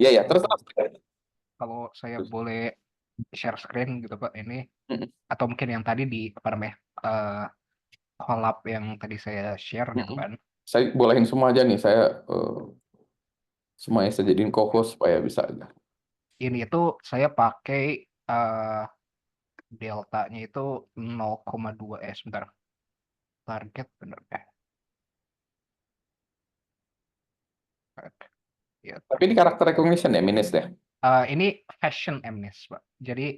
Iya, ya, terus Kalau terus. kalau saya boleh share screen gitu Pak, ini Mm, atau mungkin yang tadi di apa namanya eh, collab yang tadi saya share gitu mm. kan. Saya bolehin semua aja nih, saya semuanya saya jadiin co-host supaya bisa aja. Ini itu saya pakai eh, deltanya itu 0,2 sebentar, target bener ya. Ya, Tapi ini karakter recognition ya, Minis ya? ini fashion MNIST, Pak. Jadi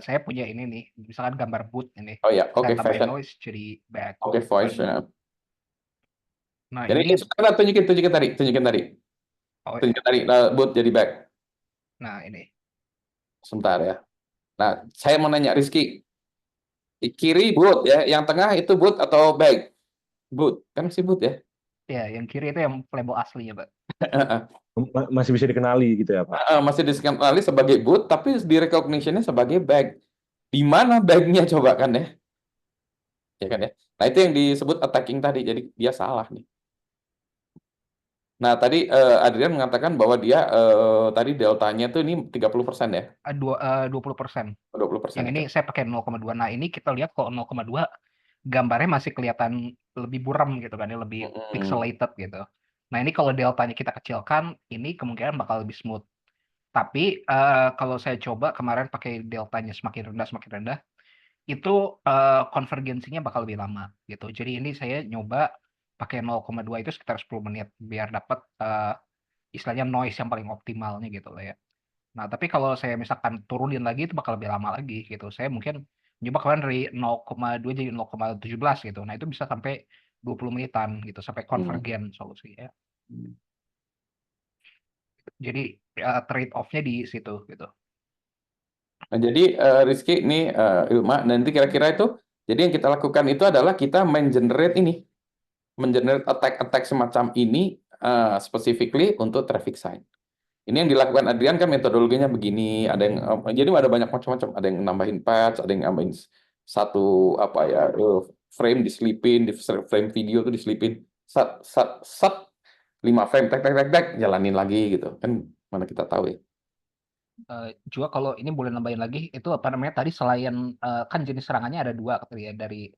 saya punya ini nih, misalkan gambar boot ini, Oh ya, saya oke, tambahin fashion. noise jadi bag Oke, gitu kan. voice ya. Nah Jadi ini, sebentar, tunjukin tadi, tunjukin tadi. oh ya, Tunjukin tadi, boot jadi back. nah ini. Sebentar ya. Nah, saya mau nanya Rizky, kiri boot ya, yang tengah itu boot atau back? Boot, kan masih boot ya? Ya, yang kiri itu yang label aslinya, Pak. Masih bisa dikenali gitu ya Pak? Masih dikenali sebagai boot, tapi di recognition-nya sebagai back. Di mana back-nya coba kan ya? Ya kan ya? Nah, itu yang disebut attacking tadi, jadi dia salah nih. Nah, tadi Adrian mengatakan bahwa dia tadi deltanya tuh ini 30% ya? 20%. 20% Yang ya ini kan? saya pakai 0,2. Nah ini kita lihat kalau 0,2 gambarnya masih kelihatan lebih buram gitu kan, ya lebih Mm-mm. pixelated gitu. Nah ini kalau deltanya kita kecilkan, ini kemungkinan bakal lebih smooth. Tapi kalau saya coba kemarin pakai deltanya semakin rendah, itu konvergensinya bakal lebih lama gitu. Jadi ini saya nyoba pakai 0,2 itu sekitar 10 menit biar dapat istilahnya noise yang paling optimalnya gitu lah ya. Nah, tapi kalau saya misalkan turunin lagi itu bakal lebih lama lagi gitu. Saya mungkin nyoba kemarin dari 0,2 jadi 0,17 gitu. Nah, itu bisa sampai 20 menitan gitu sampai Hmm. konvergen solusinya. Jadi trade off-nya di situ gitu. Nah, jadi Rizky ini Ilma, nanti kira-kira itu, jadi yang kita lakukan itu adalah kita mengenerate ini, mengenerate attack-attack semacam ini specifically untuk traffic sign. Ini yang dilakukan Adrian kan metodologinya begini, ada yang jadi ada banyak macam-macam, ada yang nambahin patch, ada yang nambahin satu apa ya frame diselipin, di frame video tuh diselipin, sat sat sat 5 frame, tek tek tek tek, jalanin lagi gitu kan, mana kita tahu ya. Juga kalau ini boleh nambahin lagi, itu apa namanya tadi selain kan jenis serangannya ada dua gitu ya dari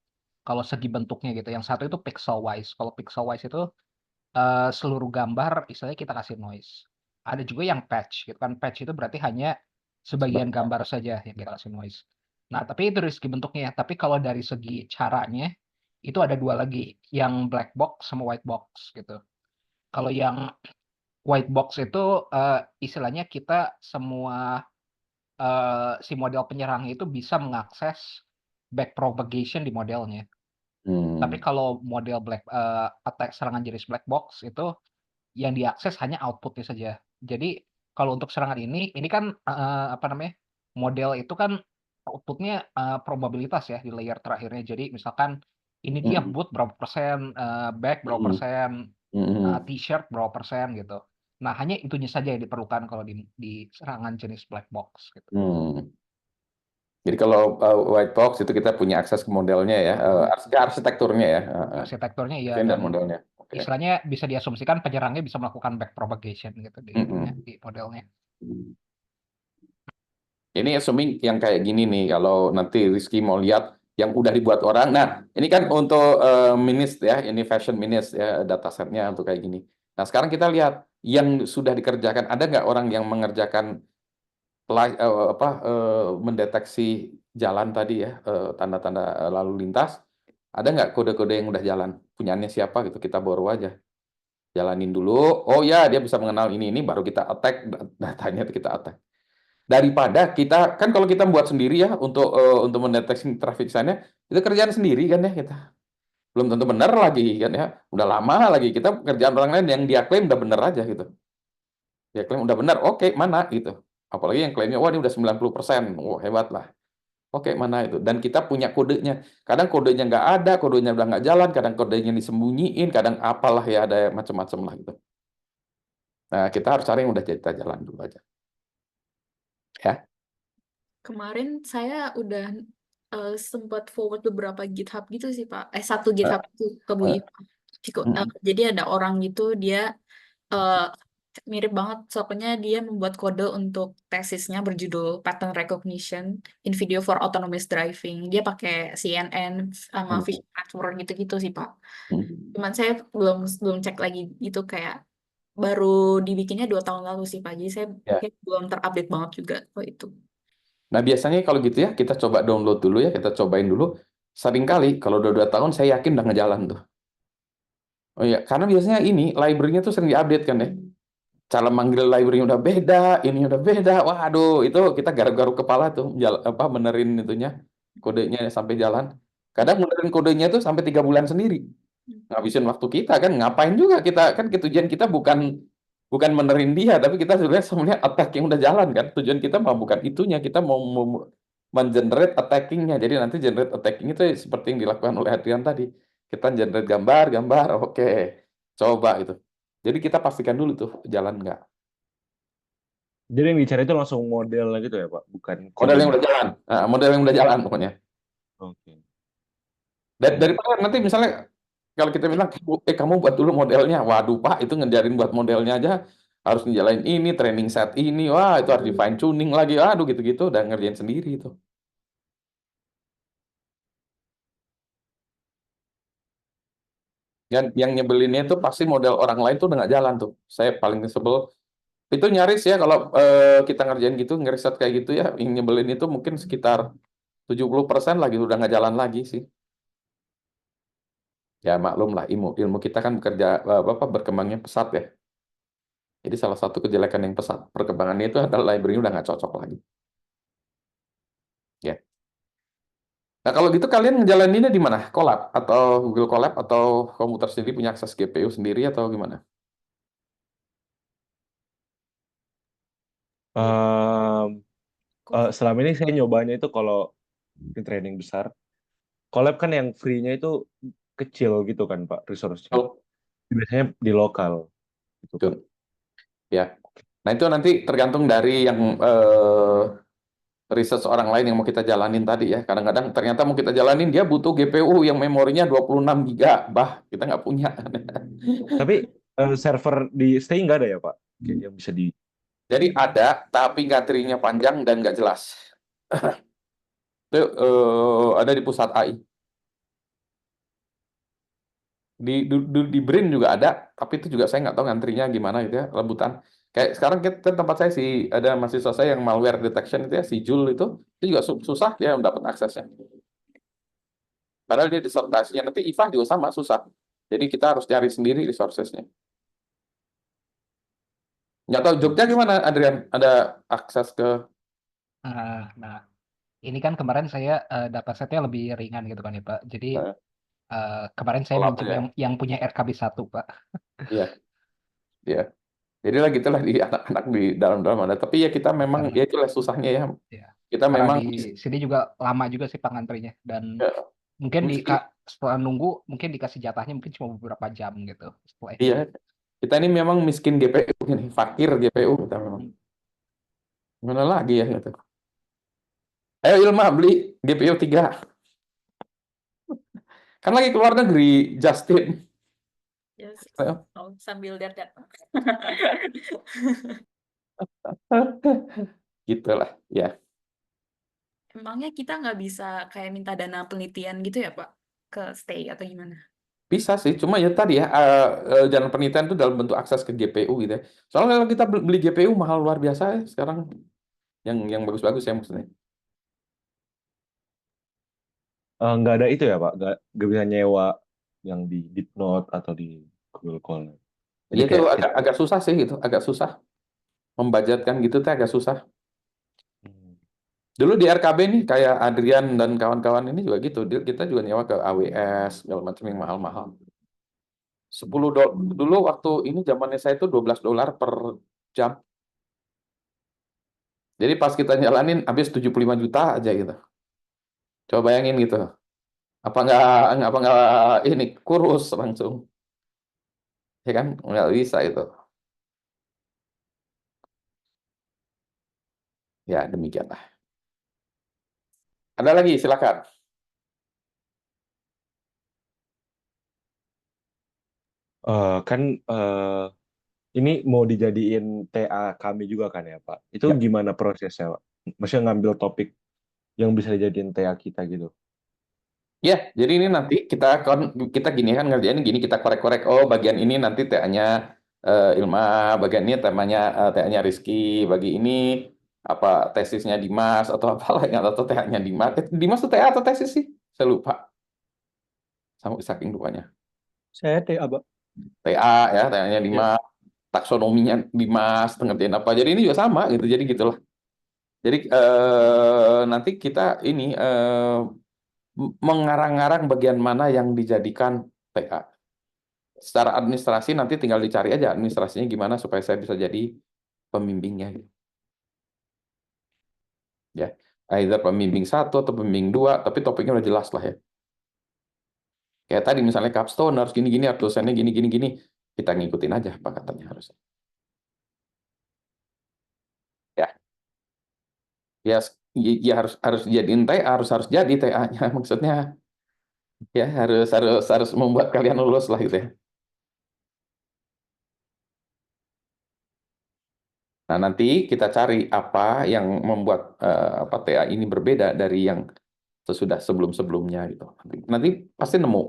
kalau segi bentuknya gitu. Yang satu itu pixel wise. Kalau pixel wise itu seluruh gambar istilahnya kita kasih noise. Ada juga yang patch gitu kan. Patch itu berarti hanya sebagian gambar saja yang kita kasih noise. Nah, tapi itu dari segi bentuknya. Tapi kalau dari segi caranya itu ada dua lagi, yang black box sama white box gitu. Kalau yang white box itu istilahnya kita semua si model penyerang itu bisa mengakses back propagation di modelnya. Tapi Hmm. kalau model attack serangan jenis black box itu yang diakses hanya outputnya saja. Jadi kalau untuk serangan ini kan apa namanya model itu kan outputnya probabilitas ya di layer terakhirnya. Jadi misalkan ini dia Hmm. boot berapa persen, back berapa Hmm. persen, Hmm. t-shirt berapa persen gitu. Nah hanya itunya saja yang diperlukan kalau di serangan jenis black box gitu. Hmm. Jadi kalau white box itu kita punya akses ke modelnya ya, Hmm. arsitekturnya ya, Arsitekturnya iya, desain dan dan modelnya. Oke. istilahnya bisa diasumsikan penyerangnya bisa melakukan back propagation gitu di itunya Hmm. di modelnya. Ini assuming yang kayak gini nih, kalau nanti Rizky mau lihat yang udah dibuat orang. Nah, ini kan untuk minis ya, ini fashion minis ya, datasetnya untuk kayak gini. Nah, sekarang kita lihat yang sudah dikerjakan. Ada nggak orang yang mengerjakan mendeteksi jalan tadi ya, tanda-tanda lalu lintas? Ada nggak kode-kode yang udah jalan? Punyanya siapa gitu? Kita borrow aja. Jalanin dulu. Oh ya, dia bisa mengenal ini, baru kita attack datanya, kita attack daripada kita kan kalau kita buat sendiri ya untuk mendeteksi traffic sign-nya itu kerjaan sendiri kan ya kita belum tentu benar lagi kan ya udah lama lagi kita kerjaan orang lain yang dia klaim udah benar aja gitu dia klaim udah benar oke mana gitu apalagi yang klaimnya wah ini udah 90% wah hebat lah oke mana itu dan kita punya kodenya kadang kodenya nggak ada kodenya udah nggak jalan kadang kodenya disembunyiin kadang apalah ya ada macam-macam lah gitu nah kita harus cari yang udah kita jalan dulu aja ya. Kemarin saya udah sempat forward beberapa GitHub gitu sih Pak. Satu GitHub itu ke Bu Eh, Iva. eh, Jadi ada orang gitu dia eh, mirip banget. Soalnya dia membuat kode untuk tesisnya berjudul Pattern Recognition in Video for Autonomous Driving. Dia pakai CNN sama Hmm. Vision Network gitu-gitu sih, Pak. Hmm. Cuman saya belum cek lagi itu, kayak baru dibikinnya 2 tahun lalu sih, Pak. Jadi saya Ya. kayak belum terupdate banget juga itu. Nah, biasanya kalau gitu ya, kita coba download dulu ya, kita cobain dulu. Seringkali kalau udah 2 tahun, saya yakin udah ngejalan tuh. Oh iya, karena biasanya ini library-nya tuh sering diupdate kan ya. Cara manggil library udah beda, ini udah beda. Waduh, itu kita garuk-garuk kepala tuh, benerin itunya, kodenya sampai jalan. Kadang benerin kodenya tuh sampai 3 bulan sendiri. Ngabisin waktu kita kan, ngapain juga kita kan, tujuan kita bukan benerin dia, tapi kita sebenarnya attack yang udah jalan kan. Tujuan kita mau bukan itunya, kita mau mengenerate attacking-nya. Jadi nanti generate attacking itu seperti yang dilakukan oleh Adrian tadi. Kita generate gambar, oke, coba itu. Jadi kita pastikan dulu tuh jalan nggak. Jadi yang dicari itu langsung modelnya gitu ya Pak, bukan Model yang codenya. udah jalan, nah, model yang udah jalan pokoknya. Oke. Daripada nanti misalnya kalau kita bilang, kamu buat dulu modelnya, waduh Pak, itu ngejarin buat modelnya aja harus ngejalanin ini, training set ini, wah itu harus di fine tuning lagi, aduh gitu-gitu, udah ngerjain sendiri itu. Yang nyebelinnya itu pasti model orang lain tuh udah nggak jalan tuh. Saya paling sebel itu nyaris ya kalau kita ngerjain gitu, ngeriset kayak gitu ya, yang nyebelin itu mungkin sekitar 70% lagi udah nggak jalan lagi sih. Ya maklum lah, ilmu kita kan berkembangnya pesat ya. Jadi salah satu kejelekan yang pesat perkembangannya itu adalah library udah nggak cocok lagi. Ya. Nah kalau gitu kalian ngejalaninnya di mana? Colab atau Google Colab atau komputer sendiri punya akses GPU sendiri atau gimana? Ehm, selama ini saya nyobanya itu kalau di training besar, collab kan yang free-nya itu kecil gitu kan Pak resource-nya. Oh, Biasanya di lokal gitu betul. Pak. Ya. Nah itu nanti tergantung dari yang research orang lain yang mau kita jalanin tadi ya. Kadang-kadang ternyata mau kita jalanin dia butuh GPU yang memorinya 26 GB. Bah, kita nggak punya. Tapi server di Stay nggak ada ya Pak? Kayak yang bisa di. Jadi ada, tapi ngantrinya panjang dan nggak jelas. Itu ada di pusat AI. Di BRIN juga ada, tapi itu juga saya nggak tahu ngantrinya gimana gitu ya, rebutan. Kayak sekarang kita tempat saya sih ada mahasiswa saya yang malware detection itu ya, si Jul itu juga susah dia dapat aksesnya. Padahal dia disertasinya nanti IFA juga sama susah. Jadi kita harus cari sendiri resourcesnya. Nggak tahu Jogja gimana, Adrian? Ada akses ke Nah, ini kan kemarin saya datasetnya lebih ringan gitu kan ya Pak. Jadi kemarin saya kolab minjem ya? yang punya RKB1 Pak. Iya, iya. Jadi lah gitulah di anak-anak di dalam-dalam ada. Tapi ya kita memang Karena ya itulah susahnya ya. ya, Kita karena memang di sini juga lama juga sih pengantrinya dan ya, mungkin mesti setelah nunggu mungkin dikasih jatahnya mungkin cuma beberapa jam gitu setelah itu. iya. Kita ini memang miskin GPU ini, fakir GPU kita memang. Mana lagi ya gitu. Ayo Ilma beli GPU 3. Kan lagi keluar negeri, Justin. Yes. Ayo. Oh, sambil lihat-lihat. Gitulah ya. Emangnya kita nggak bisa kayak minta dana penelitian gitu ya, Pak? Ke Stay atau gimana? Bisa sih, cuma ya tadi ya, jalan penelitian itu dalam bentuk akses ke GPU gitu ya. Soalnya kalau kita beli GPU mahal luar biasa ya sekarang, yang bagus-bagus ya maksudnya. Nggak ada itu ya Pak, nggak bisa nyewa yang di Dipnote atau di Google Colab. Jadi Ya itu kayak agak susah sih gitu, agak susah. Membudgetkan gitu tuh agak susah. Dulu di RKB nih, kayak Adrian dan kawan-kawan ini juga gitu. Kita juga nyewa ke AWS, segala macam yang mahal-mahal. 10 dolar dulu waktu ini zamannya saya itu $12 per jam. Jadi pas kita jalanin habis 75 juta aja gitu. Coba bayangin gitu. Apa nggak ini kurus langsung. Ya kan? Nggak bisa itu. Ya demikianlah. Ada lagi silakan. kan ini mau dijadiin TA kami juga kan ya Pak? Itu Ya. gimana prosesnya Pak? Maksudnya ngambil topik yang bisa dijadiin TA kita gitu. Ya, jadi ini nanti kita gini kan ngerjain gini, kita korek-korek. Oh, bagian ini nanti TA-nya Ilma, bagian ini TA-nya Rizky, bagi ini apa tesisnya Dimas atau apalah yang atau TA-nya Dimas. Dimas itu TA atau tesis sih? Saya lupa. Sama saking lupanya. Saya TA Pak. TA ya, TA-nya Ya. Dimas, taksonominya Dimas, ngerjain apa. Jadi ini juga sama gitu. Jadi gitulah. Jadi nanti kita ini mengarang-arang bagian mana yang dijadikan TA. Secara administrasi nanti tinggal dicari aja administrasinya gimana supaya saya bisa jadi pembimbingnya. Gitu. Ya, either pembimbing 1 atau pembimbing 2, tapi topiknya udah jelas lah ya. Kayak tadi misalnya capstone harus gini-gini, dosennya gini-gini, kita ngikutin aja apa katanya harusnya. Ya, ya harus jadiin TA, harus jadi TA-nya maksudnya ya harus membuat kalian lulus lah gitu ya. Nah, nanti kita cari apa yang membuat TA ini berbeda dari yang sesudah sebelum-sebelumnya gitu. Nanti pasti nemu.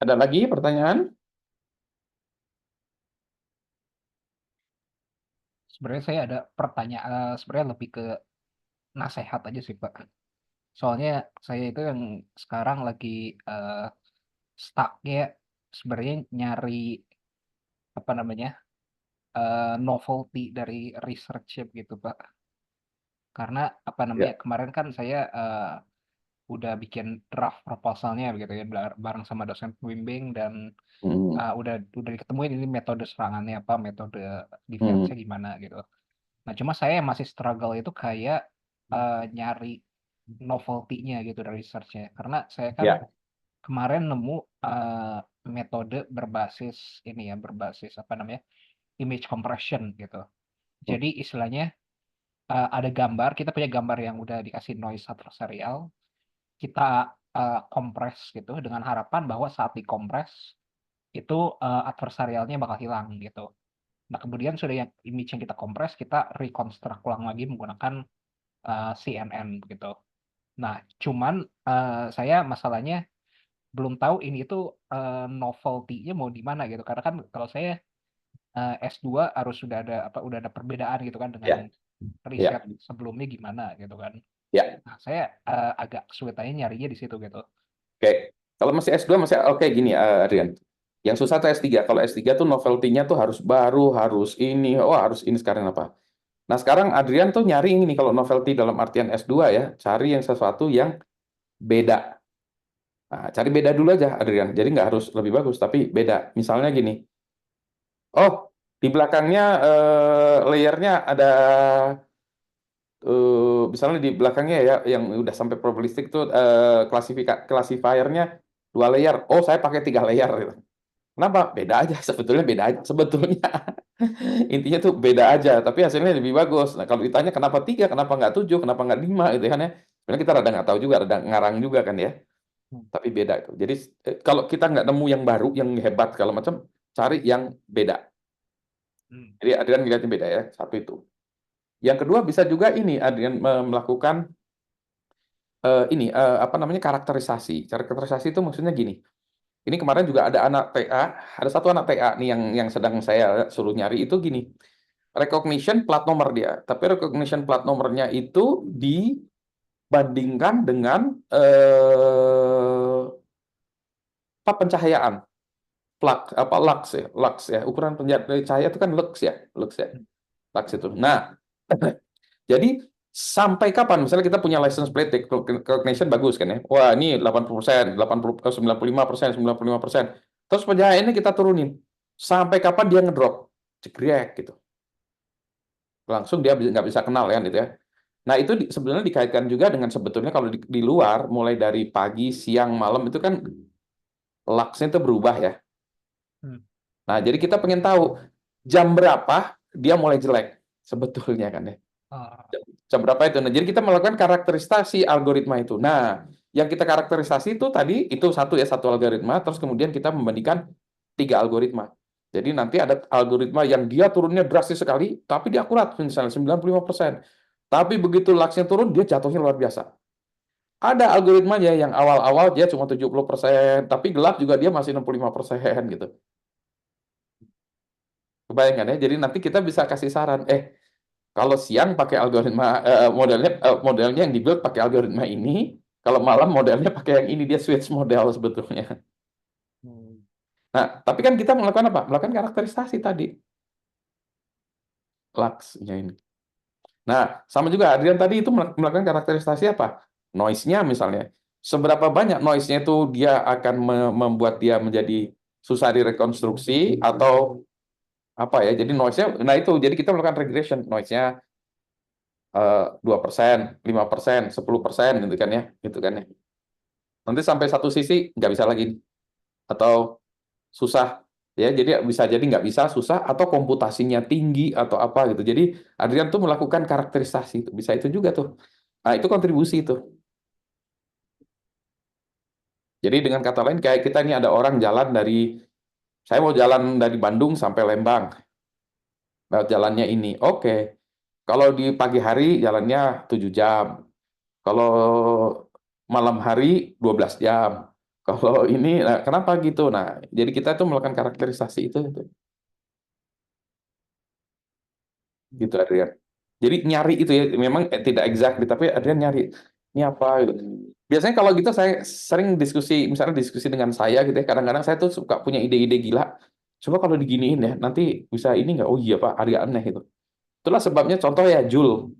Ada lagi pertanyaan? Sebenarnya saya ada pertanyaan, sebenarnya lebih ke nasehat aja sih Pak. Soalnya saya itu yang sekarang lagi stuck-nya sebenarnya nyari apa namanya novelty dari research gitu Pak. Karena apa namanya Ya. kemarin kan saya udah bikin draft proposalnya begitu ya bareng sama dosen pembimbing dan Hmm. udah diketemuin ini metode serangannya apa, metode defense-nya gimana gitu. Nah, cuma saya masih struggle itu kayak nyari novelty-nya gitu dari research-nya. Karena saya kan Ya. kemarin nemu metode berbasis apa namanya image compression gitu. Jadi istilahnya ada gambar, kita punya gambar yang udah dikasih noise adversarial, kita kompres gitu dengan harapan bahwa saat dikompres itu adversarialnya bakal hilang gitu. Nah, kemudian sudah yang image yang kita kompres, kita reconstruct ulang lagi menggunakan CNN gitu. Nah, cuman saya masalahnya belum tahu ini tuh novelty-nya mau di mana gitu. Karena kan kalau saya S2 harus udah ada perbedaan gitu kan dengan Ya. riset sebelumnya gimana gitu kan. Ya. Nah, saya agak kesulitannya nyarinya di situ gitu. Oke. Kalau masih S2 masih oke gini Adrian. Yang susah tuh S3. Kalau S3 tuh novelty-nya tuh harus baru, harus ini, harus ini sekarang apa. Nah, sekarang Adrian tuh nyari ini kalau novelty dalam artian S2 ya, cari yang sesuatu yang beda. Nah, cari beda dulu aja Adrian. Jadi nggak harus lebih bagus, tapi beda. Misalnya gini. Oh, di belakangnya layernya ada misalnya di belakangnya ya yang udah sampai probabilistik tuh classifiernya 2 layer. Oh, saya pakai 3 layer gitu. Kenapa? Beda aja sebetulnya beda aja sebetulnya. Intinya tuh beda aja, tapi hasilnya lebih bagus. Nah, kalau ditanya kenapa 3, kenapa nggak 7, kenapa nggak 5 gitu kan ya. Sebenarnya kita rada nggak tahu juga, rada ngarang juga kan ya. Tapi beda itu. Jadi kalau kita nggak nemu yang baru, yang hebat segala macam, cari yang beda. Jadi Adrian ngeliatnya beda ya, satu itu. Yang kedua bisa juga ini Adrian melakukan apa namanya karakterisasi. Karakterisasi itu maksudnya gini. Ini kemarin juga ada anak TA, ada satu anak TA nih yang sedang saya suruh nyari itu gini. Recognition plat nomor dia, tapi recognition plat nomornya itu dibandingkan dengan pencahayaan. Lux ya. Ukuran cahaya itu kan lux ya. Lux itu. Nah, jadi sampai kapan? Misalnya kita punya license plate recognition bagus kan ya. Wah, ini 80%, 80, 95%, 95%. Terus pencahayaannya kita turunin. Sampai kapan dia ngedrop? Cekrek gitu. Langsung dia nggak bisa kenal ya gitu ya. Nah, itu sebenarnya dikaitkan juga dengan sebetulnya kalau di luar mulai dari pagi, siang, malam itu kan luxnya itu berubah ya. Nah, jadi kita pengen tahu jam berapa dia mulai jelek sebetulnya kan ya. Jam berapa itu? Nah, jadi kita melakukan karakterisasi algoritma itu. Nah, Yang kita karakterisasi itu tadi itu satu algoritma, terus kemudian kita membandingkan 3 algoritma. Jadi nanti ada algoritma yang dia turunnya drastis sekali, tapi dia akurat, misalnya 95%. Tapi begitu luxnya turun, dia jatuhnya luar biasa. Ada algoritmanya yang awal-awal dia cuma 70%, tapi gelap juga dia masih 65% gitu. Kebayangkan ya, jadi nanti kita bisa kasih saran, kalau siang pakai algoritma modelnya yang dibuild pakai algoritma ini, kalau malam modelnya pakai yang ini, dia switch model sebetulnya. Hmm. Nah, tapi kan kita melakukan apa? Melakukan karakterisasi tadi, luxnya ini. Nah, sama juga Adrian tadi itu melakukan karakterisasi apa? Noise-nya misalnya. Seberapa banyak noise-nya itu dia akan membuat dia menjadi susah direkonstruksi atau apa ya? Jadi noise-nya, nah itu, jadi kita melakukan regression, noise-nya 2%, 5%, 10% gitu kan ya. Nanti sampai satu sisi nggak bisa lagi, atau susah ya. Jadi bisa jadi nggak bisa, susah, atau komputasinya tinggi atau apa gitu. Jadi Adrian tuh melakukan karakterisasi, bisa itu juga tuh. Nah itu kontribusi itu. Jadi dengan kata lain kayak kita ini ada orang jalan saya mau jalan dari Bandung sampai Lembang, lewat jalannya ini, oke. Kalau di pagi hari jalannya 7 jam. Kalau malam hari 12 jam. Kalau ini, nah, kenapa gitu? Nah, jadi kita tuh melakukan karakterisasi itu. Gitu, Adrian. Jadi nyari itu ya, memang tidak exact, tapi Adrian nyari, ini apa gitu. Biasanya kalau gitu saya sering diskusi, misalnya diskusi dengan saya gitu ya, kadang-kadang saya tuh suka punya ide-ide gila. Coba kalau diginiin ya, nanti bisa ini nggak? Oh iya Pak, agak aneh itu. Itulah sebabnya contoh ya, Joule.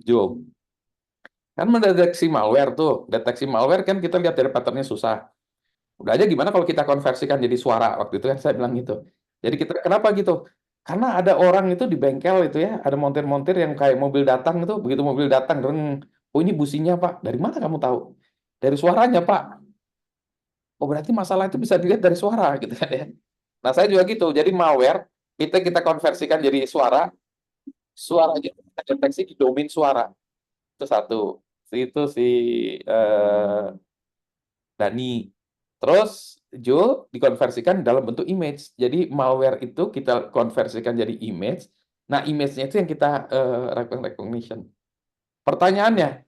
Kan mendeteksi malware tuh. Deteksi malware kan kita lihat dari patternnya susah. Udah aja gimana kalau kita konversikan jadi suara. Waktu itu kan saya bilang gitu. Jadi kita kenapa gitu? Karena ada orang itu di bengkel itu ya, ada montir-montir yang kayak mobil datang itu, begitu mobil datang, oh ini businya Pak. Dari mana kamu tahu? Dari suaranya Pak. Oh berarti masalah itu bisa dilihat dari suara gitu kan ya. Nah saya juga gitu. Jadi malware kita konversikan jadi suaranya kita deteksi di domain suara. Itu satu. Itu si Dani. Terus Joe dikonversikan dalam bentuk image. Jadi malware itu kita konversikan jadi image. Nah, image-nya itu yang kita recognition. Pertanyaannya,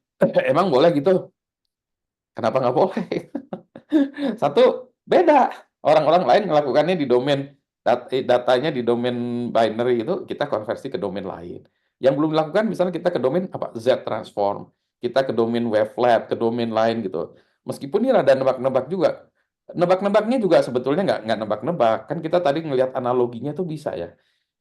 emang boleh gitu? Kenapa nggak boleh? Satu, beda. Orang-orang lain melakukannya di domain datanya di domain binary itu kita konversi ke domain lain. Yang belum dilakukan misalnya kita ke domain apa? Z transform. Kita ke domain wavelet, ke domain lain gitu. Meskipun ini rada nebak-nebak juga. Nebak-nebaknya juga sebetulnya nggak nebak-nebak. Kan kita tadi ngelihat analoginya tuh bisa ya.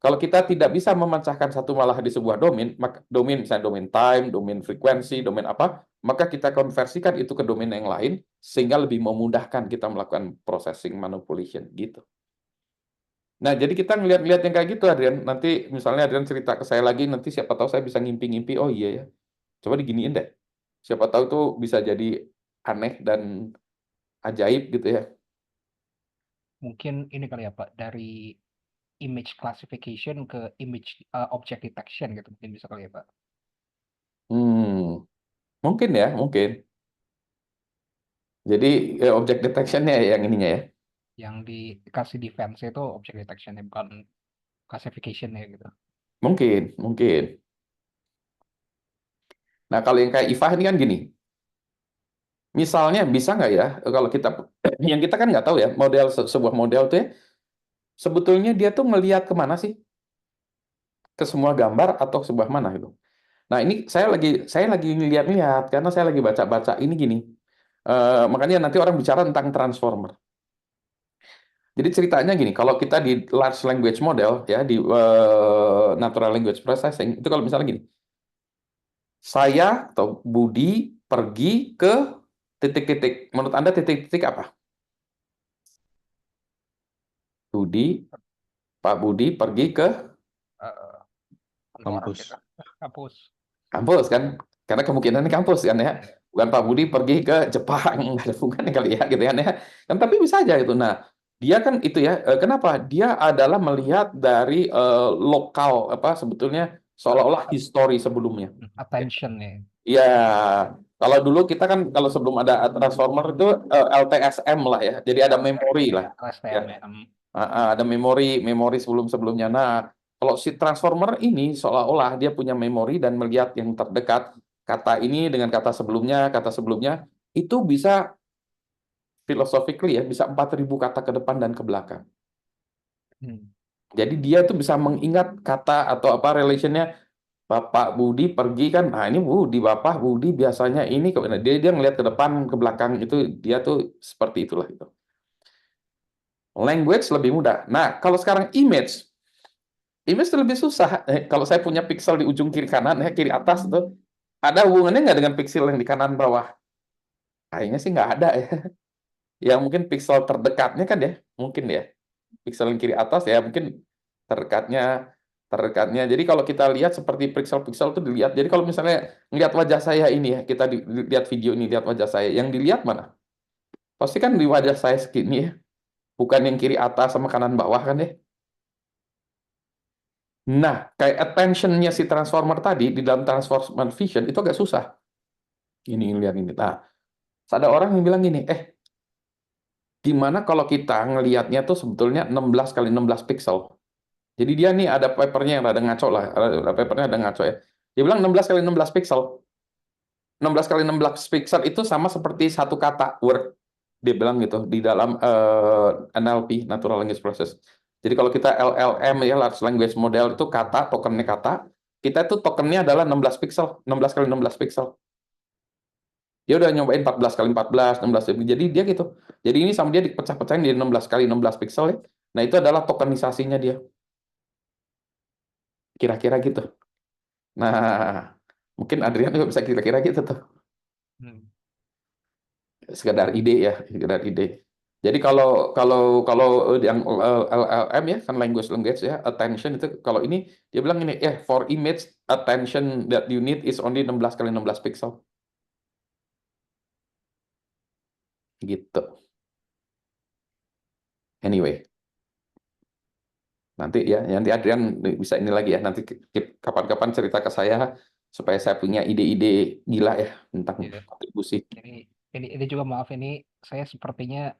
Kalau kita tidak bisa memecahkan satu malah di sebuah domain, maka domain misalnya domain time, domain frekuensi, domain apa, maka kita konversikan itu ke domain yang lain sehingga lebih memudahkan kita melakukan processing manipulation gitu. Nah, jadi kita ngelihat-ngelihat yang kayak gitu, Adrian. Nanti misalnya Adrian cerita ke saya lagi, nanti siapa tahu saya bisa ngimpi-ngimpi, oh iya ya, coba diginiin deh. Siapa tahu tuh bisa jadi aneh dan ajaib gitu ya. Mungkin ini kali ya Pak, dari image classification ke image object detection gitu mungkin bisa kali ya Pak. Mungkin ya, mungkin. Jadi object detection-nya yang ininya ya. Yang dikasih defense itu object detection bukan classification ya gitu. Mungkin. Nah, kalau yang kayak IFA ini kan gini. Misalnya bisa nggak ya, kalau kita, yang kita kan nggak tahu ya, sebuah model tuh ya, sebetulnya dia tuh ngelihat kemana sih? Ke semua gambar atau sebuah mana gitu. Nah, ini saya lagi ngeliat-lihat, karena saya lagi baca-baca ini gini. Makanya nanti orang bicara tentang transformer. Jadi ceritanya gini, kalau kita di large language model ya, di natural language processing, itu kalau misalnya gini, saya atau Budi pergi ke titik-titik. Menurut Anda titik-titik apa? Pak Budi pergi ke Kantor Kampus. gitu. Kampus. kampus kan? Karena kemungkinannya kampus kan ya. Bukan Pak Budi pergi ke Jepang, nggak ada hubungannya kali ya gitu kan ya. Kan tapi bisa aja gitu. Nah, dia kan itu ya, kenapa? Dia adalah melihat dari lokal apa sebetulnya seolah-olah history sebelumnya. Attention ya. Ya, kalau dulu kita kan kalau sebelum ada transformer itu LTSM lah ya. Jadi ada memori lah. LSTM Ya. ya. Ada memori sebelum-sebelumnya. Nah, kalau si transformer ini seolah-olah dia punya memori dan melihat yang terdekat, kata ini dengan kata sebelumnya itu bisa philosophically ya, bisa 4.000 kata ke depan dan ke belakang. Hmm. Jadi dia tuh bisa mengingat kata atau apa relationnya. Bapak Budi pergi kan, nah ini Bapak Budi biasanya ini, nah, dia ngelihat ke depan ke belakang, itu dia tuh seperti itulah itu. Language lebih mudah. Nah, kalau sekarang image itu lebih susah. Kalau saya punya pixel di ujung kiri kanan, kiri atas itu ada hubungannya nggak dengan pixel yang di kanan bawah? Kayaknya sih nggak ada ya. Yang mungkin pixel terdekatnya kan ya, mungkin ya. Pixel yang kiri atas ya mungkin terdekatnya. Jadi kalau kita lihat seperti pixel-pixel itu dilihat. Jadi kalau misalnya ngelihat wajah saya ini ya, kita lihat video ini, lihat wajah saya, yang dilihat mana? Pasti kan di wajah saya segini ya, bukan yang kiri atas sama kanan bawah kan ya. Nah, kayak attention-nya si transformer tadi di dalam transformer vision itu agak susah. Ini lihat ini. Nah, ada orang yang bilang gini, gimana kalau kita ngelihatnya tuh sebetulnya 16 kali 16 pixel. Jadi dia nih ada papernya yang rada ngaco lah, ada papernya ada ngaco ya. Dia bilang 16 kali 16 pixel. 16 kali 16 pixel itu sama seperti satu kata word. Dia bilang gitu di dalam NLP, Natural Language Process. Jadi kalau kita LLM ya, Large Language Model itu kata, tokennya kata, kita itu tokennya adalah 16 pixel, 16 kali 16 pixel. Dia udah nyobain 14 kali 14, 16. Jadi dia gitu. Jadi ini sama dia dipecah-pecahin di 16 kali 16 pixel ya. Nah, itu adalah tokenisasinya dia. Kira-kira gitu. Nah, mungkin Adrian juga bisa kira-kira gitu tuh. Hmm. Sekedar ide ya, sekedar ide. Jadi kalau yang LLM ya, kan language ya, attention itu kalau ini dia bilang ini for image attention that you need is only 16 kali 16 pixel. Gitu. Anyway, nanti Adrian bisa ini lagi ya, nanti kapan-kapan cerita ke saya supaya saya punya ide-ide gila ya tentang Iya. kontribusi. Ini juga maaf, ini saya sepertinya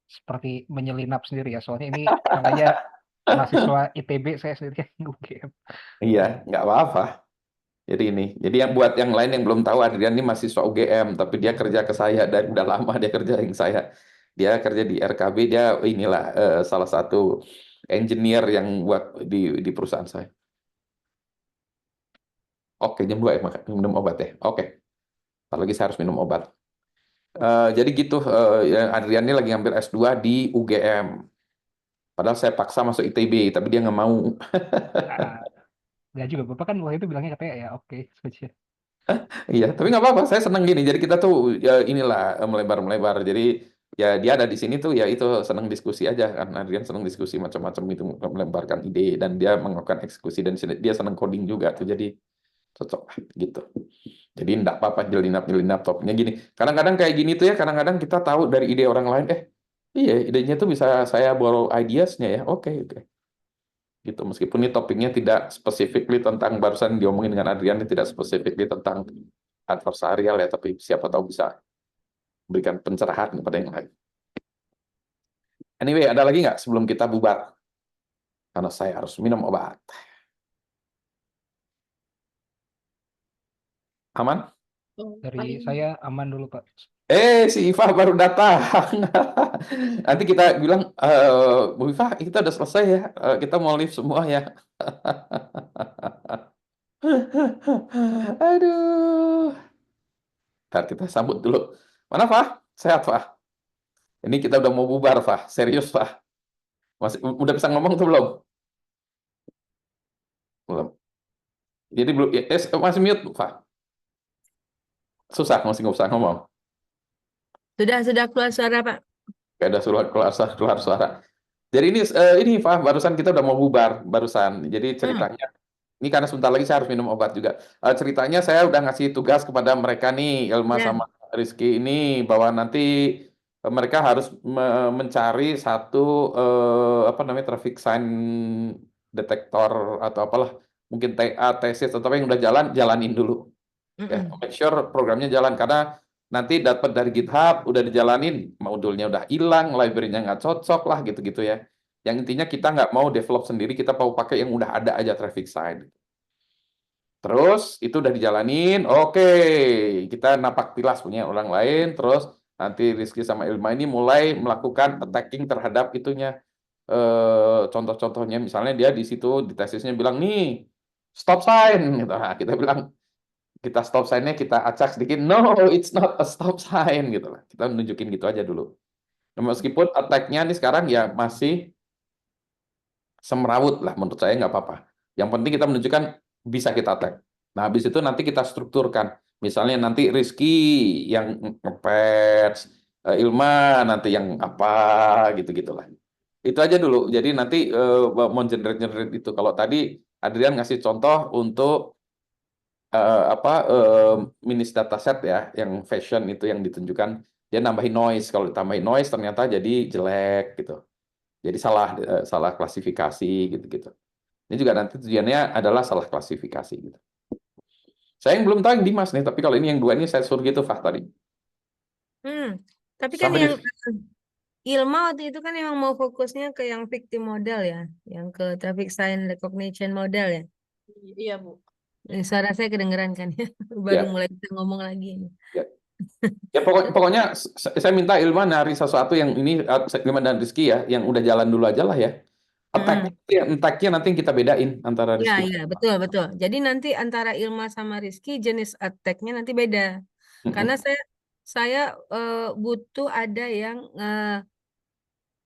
seperti menyelinap sendiri ya, soalnya ini namanya mahasiswa ITB, saya sendiri kan UGM. Iya, nggak apa-apa. Jadi yang buat yang lain yang belum tahu, Adrian ini mahasiswa UGM, tapi dia kerja ke saya dan udah lama dia kerja yang saya. Dia kerja di RKB, dia inilah salah satu engineer yang buat di perusahaan saya. Oke, jam 2 ya, minum obat ya. Oke, ntar lagi saya harus minum obat. Jadi gitu, Adrian ini lagi ngambil S2 di UGM. Padahal saya paksa masuk ITB, tapi dia nggak mau. Ya juga, Bapak kan waktu itu bilangnya katanya ya oke saja. Iya, tapi nggak apa-apa. Saya senang gini. Jadi kita tuh ya inilah melebar-melebar. Jadi ya dia ada di sini tuh ya itu senang diskusi aja kan. Adrian senang diskusi macam-macam itu, melemparkan ide dan dia melakukan eksekusi dan dia senang coding juga tuh. Jadi cocok lah, gitu. Jadi enggak apa-apa nyelinap topnya gini. Kadang-kadang kayak gini tuh ya. Kadang-kadang kita tahu dari ide orang lain. Iya idenya tuh bisa saya borrow ideas-nya ya. Oke. Gitu, meskipun ini topiknya tidak specifically tentang barusan diomongin dengan Adrian, ini tidak specifically tentang adversarial ya, tapi siapa tahu bisa berikan pencerahan kepada yang lain. Anyway, ada lagi nggak sebelum kita bubar? Karena saya harus minum obat. Aman? Dari saya aman dulu, Pak. Si Iva baru datang. Nanti kita bilang, Bu Iva, kita udah selesai ya. Kita mau live semua ya. Aduh. Ntar kita sambut dulu. Mana, Fah? Sehat, Fah? Ini kita udah mau bubar, Fah. Serius, Fah. Udah bisa ngomong tuh belum? Belum. Jadi belum, masih mute, Fah. Susah, masih nggak usah ngomong. Sudah keluar suara, Pak. Kayak ada keluar suara. Jadi ini Fah, barusan kita udah mau bubar, barusan. Jadi ceritanya, ini karena sebentar lagi saya harus minum obat juga. Ceritanya saya udah ngasih tugas kepada mereka nih, Elma Ya. sama Rizky ini, bahwa nanti mereka harus mencari satu traffic sign detektor atau apalah mungkin TA, tesis, atau apa yang udah jalan, jalanin dulu. Ya, Mm-mm. make sure programnya jalan, karena nanti dapat dari GitHub, udah dijalanin, modulnya udah hilang, library-nya nggak cocok lah, gitu-gitu ya. Yang intinya kita nggak mau develop sendiri, kita mau pakai yang udah ada aja traffic side. Terus itu udah dijalanin, oke, kita napak tilas punya orang lain, terus nanti Rizky sama Ilma ini mulai melakukan attacking terhadap itunya. Contoh-contohnya misalnya dia di situ di tesisnya bilang nih stop sign gitu. Nah, kita bilang kita stop sign-nya kita acak sedikit, no it's not a stop sign gitu lah. Kita nunjukin gitu aja dulu. Nah, meskipun attack-nya nih sekarang ya masih semrawut lah, menurut saya nggak apa-apa. Yang penting kita menunjukkan bisa kita attack. Nah, habis itu nanti kita strukturkan. Misalnya nanti Rizky yang nge-patch, Ilma nanti yang apa gitu-gitulah. Itu aja dulu. Jadi nanti mau generate itu. Kalau tadi Adrian ngasih contoh untuk minis dataset ya, yang fashion itu yang ditunjukkan, dia nambahin noise. Kalau ditambahin noise ternyata jadi jelek gitu. Jadi salah klasifikasi gitu-gitu. Ini juga nanti tujuannya adalah salah klasifikasi gitu. Saya yang belum tahu yang Dimas nih, tapi kalau ini yang dua ini saya suruh gitu Fah tadi. Tapi kan Sama yang di Ilma waktu itu kan emang mau fokusnya ke yang victim model ya, yang ke traffic sign recognition model ya. Iya, Bu. Suara saya kedengeran kan ya, baru ya, mulai bisa ngomong lagi ini. ya. Ya pokoknya saya minta Ilma nari sesuatu yang ini Ilma dan Rizky ya, yang udah jalan dulu aja lah ya. Attack-nya nanti yang kita bedain antara Ya, Rizky. ya, betul, betul. Jadi nanti antara Ilma sama Rizky jenis attack-nya nanti beda. Karena saya butuh ada yang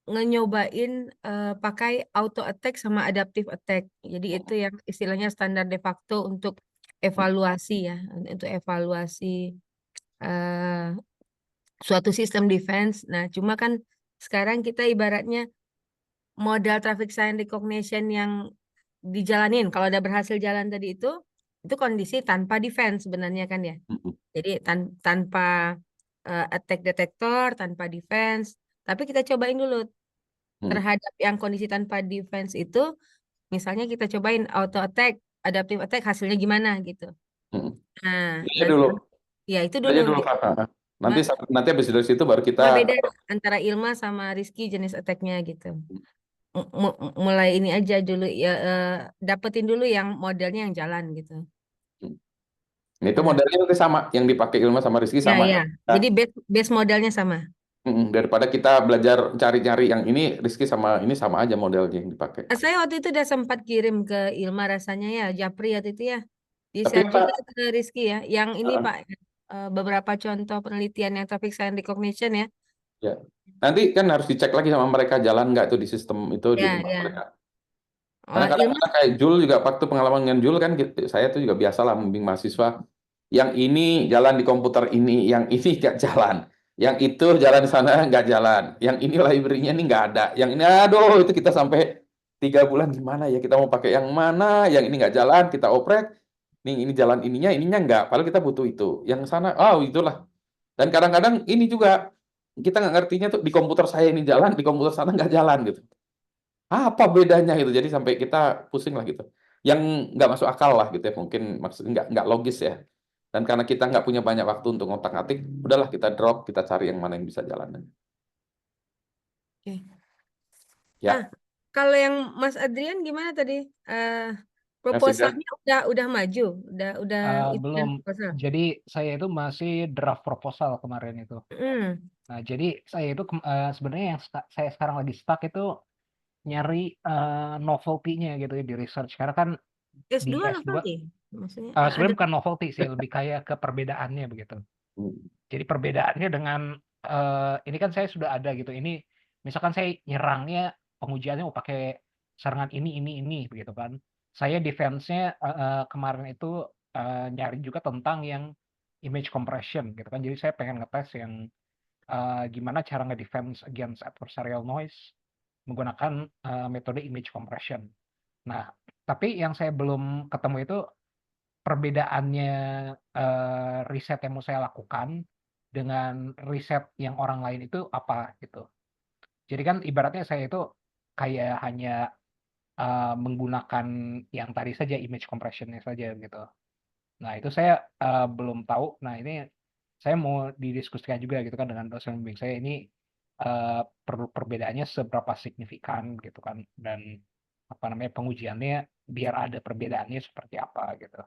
nyobain pakai auto attack sama adaptive attack. Jadi itu yang istilahnya standar de facto untuk evaluasi ya, untuk evaluasi eh, suatu sistem defense. Nah, cuma kan sekarang kita ibaratnya modal traffic sign recognition yang dijalanin, kalau udah berhasil jalan tadi itu kondisi tanpa defense sebenarnya kan ya. Jadi tanpa attack detector, tanpa defense. Tapi kita cobain dulu terhadap yang kondisi tanpa defense itu, misalnya kita cobain auto attack, adaptive attack hasilnya gimana gitu. Nah, Itu dulu. ya itu Itu aja dulu. dulu Fah. Nanti habis dari situ baru kita Cuma beda antara Ilma sama Rizky jenis attack-nya gitu. Mulai ini aja dulu ya, dapetin dulu yang modelnya yang jalan gitu. Nah, itu modelnya nanti sama, yang dipakai Ilma sama Rizky Ya, sama. ya. Jadi base modelnya sama. Daripada kita belajar cari-cari yang ini, Rizky sama ini sama aja modelnya yang dipakai. Saya waktu itu udah sempat kirim ke Ilma rasanya ya, Japri waktu itu ya. Bisa Tapi juga ke Rizky ya. Yang ini Pak, beberapa contoh penelitian yang traffic sign recognition ya. ya, nanti kan harus dicek lagi sama mereka jalan nggak tuh di sistem itu di Ya, tempat ya. mereka. Karena Ilma, kadang-kadang kayak Jul juga waktu pengalaman dengan Jul kan saya tuh juga biasa lah membimbing mahasiswa. Yang ini jalan di komputer ini, yang ini nggak jalan. Yang itu jalan di sana nggak jalan. Yang ini library-nya ini nggak ada. Yang ini aduh itu kita sampai 3 bulan gimana ya kita mau pakai yang mana? Yang ini nggak jalan kita oprek. Nih ini jalan ininya nggak. Padahal kita butuh itu. Yang sana, oh itulah. Dan kadang-kadang ini juga kita nggak ngertinya tuh di komputer saya ini jalan, di komputer sana nggak jalan gitu. Apa bedanya gitu? Jadi sampai kita pusing lah gitu. Yang nggak masuk akal lah gitu ya, mungkin maksudnya nggak logis ya. Dan karena kita nggak punya banyak waktu untuk ngotak-atik, udahlah kita drop, kita cari yang mana yang bisa jalan. Oke. Ya. Nah, kalau yang Mas Adrian gimana tadi? Proposalnya udah maju, udah Belum. proposal. Jadi saya itu masih draft proposal kemarin itu. Nah, jadi saya itu sebenarnya yang saya sekarang lagi stuck itu nyari novelty-nya gitu ya di research. Karena kan S2 di S2 novelty? Maksudnya sebenarnya bukan novelty sih, lebih kayak ke perbedaannya begitu. Jadi perbedaannya dengan ini kan saya sudah ada gitu. Ini misalkan saya nyerangnya pengujiannya mau pakai serangan ini begitu kan. Saya defense-nya kemarin itu nyari juga tentang yang image compression gitu kan. Jadi saya pengen ngetes yang gimana cara nge-defense against adversarial noise menggunakan metode image compression. Nah, tapi yang saya belum ketemu itu perbedaannya riset yang mau saya lakukan dengan riset yang orang lain itu apa gitu. Jadi kan ibaratnya saya itu kayak hanya menggunakan yang tadi saja image compression-nya saja gitu. Nah, itu saya belum tahu. Nah, ini saya mau didiskusikan juga gitu kan dengan dosen pembimbing saya ini perbedaannya seberapa signifikan gitu kan, dan apa namanya pengujiannya biar ada perbedaannya seperti apa gitu.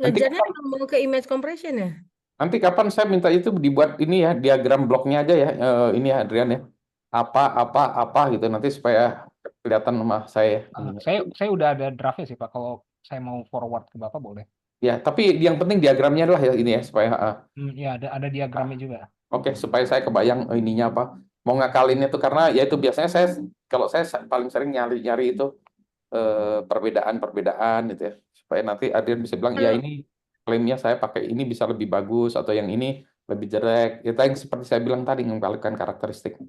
Nanti Ngejarnya kapan, kalau mau ke image compression ya? nanti kapan saya minta itu dibuat ini ya, diagram bloknya aja ya, ini ya Adrian ya. Apa gitu nanti supaya kelihatan sama saya ininya. Saya udah ada draftnya sih Pak, kalau saya mau forward ke Bapak boleh. Ya, tapi yang penting diagramnya adalah ya ini ya supaya Ya ada diagramnya juga. oke, supaya saya kebayang ininya apa. Mau ngakalinnya tuh karena ya itu biasanya kalau saya paling sering nyari itu perbedaan gitu ya. Supaya nanti Adrian bisa bilang ya Kalau ini klaimnya saya pakai ini bisa lebih bagus atau yang ini lebih jelek. Itu yang seperti saya bilang tadi mengembalikan karakteristik.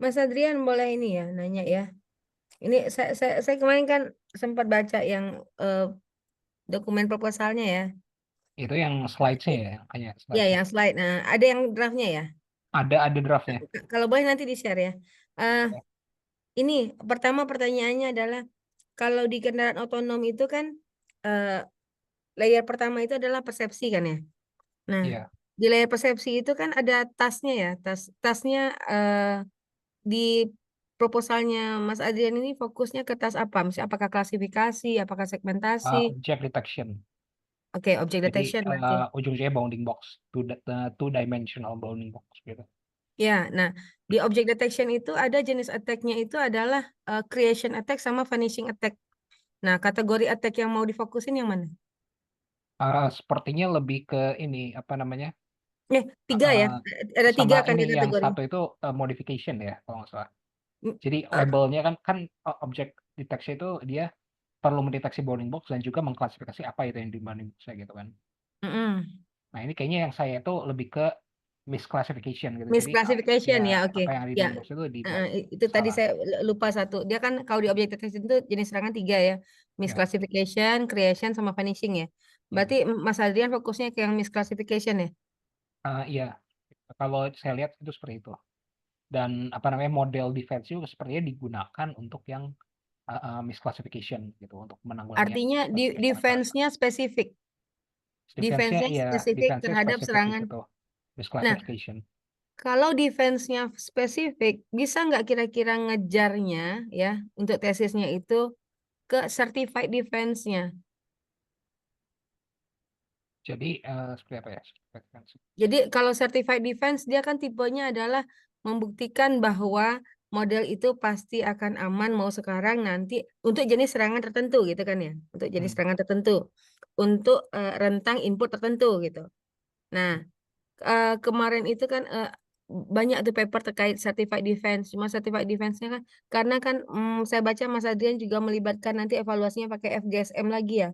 Mas Adrian boleh ini ya nanya ya. Ini saya kemarin kan sempat baca yang dokumen proposalnya ya. Itu yang slide-nya ya, kayak Ya, slide-nya. yang slide. Nah, ada yang draftnya ya. Ada draftnya. Kalau boleh nanti di-share ya. Ini pertama pertanyaannya adalah kalau di kendaraan otonom itu kan layer pertama itu adalah persepsi kan ya. Nah, Iya. di layer persepsi itu kan ada tasnya ya. Tasnya di proposalnya Mas Adrian ini fokusnya ke tas apa? Misalnya apakah klasifikasi, apakah segmentasi? Object detection. Oke, object Jadi detection berarti. ujung-ujungnya bounding box, two dimensional bounding box gitu. Ya, nah di object detection itu ada jenis attack-nya itu adalah creation attack sama vanishing attack. Nah, kategori attack yang mau difokusin yang mana? Sepertinya lebih ke ini apa namanya? Tiga ya. Ada tiga Sama kan di ini yang kategori. satu itu modification ya kalau nggak salah. Mm, Jadi labelnya kan object detection itu dia perlu mendeteksi bounding box dan juga mengklasifikasi apa itu yang di bounding box gitu kan. mm-mm. Nah, ini kayaknya yang saya itu lebih ke misclassification gitu. Jadi Misclassification ya, oke. apa yang ada di Ya, bounding box itu itu tadi salah. saya lupa satu. Dia kan kalau di object detection itu jenis serangan tiga ya. Misclassification, creation, sama vanishing ya. Berarti Mas Adrian fokusnya ke yang misclassification ya? Iya, kalau saya lihat itu seperti itu. Dan apa namanya model defense juga sepertinya digunakan untuk yang misclassification gitu untuk menanggulangi Artinya defense-nya spesifik. defense-nya Defense-nya iya, spesifik defense-nya terhadap spesifik di serangan. situ. Nah, Misclassification. kalau defense-nya spesifik, bisa nggak kira-kira ngejarnya ya untuk tesisnya itu ke certified defense-nya? Jadi seperti apa ya? Jadi kalau certified defense dia kan tipenya adalah membuktikan bahwa model itu pasti akan aman mau sekarang nanti untuk jenis serangan tertentu gitu kan ya. Untuk jenis serangan tertentu. Untuk rentang input tertentu gitu. Nah, kemarin itu kan banyak tuh paper terkait certified defense. Cuma certified defense-nya kan karena kan saya baca Mas Adrian juga melibatkan nanti evaluasinya pakai FGSM lagi ya.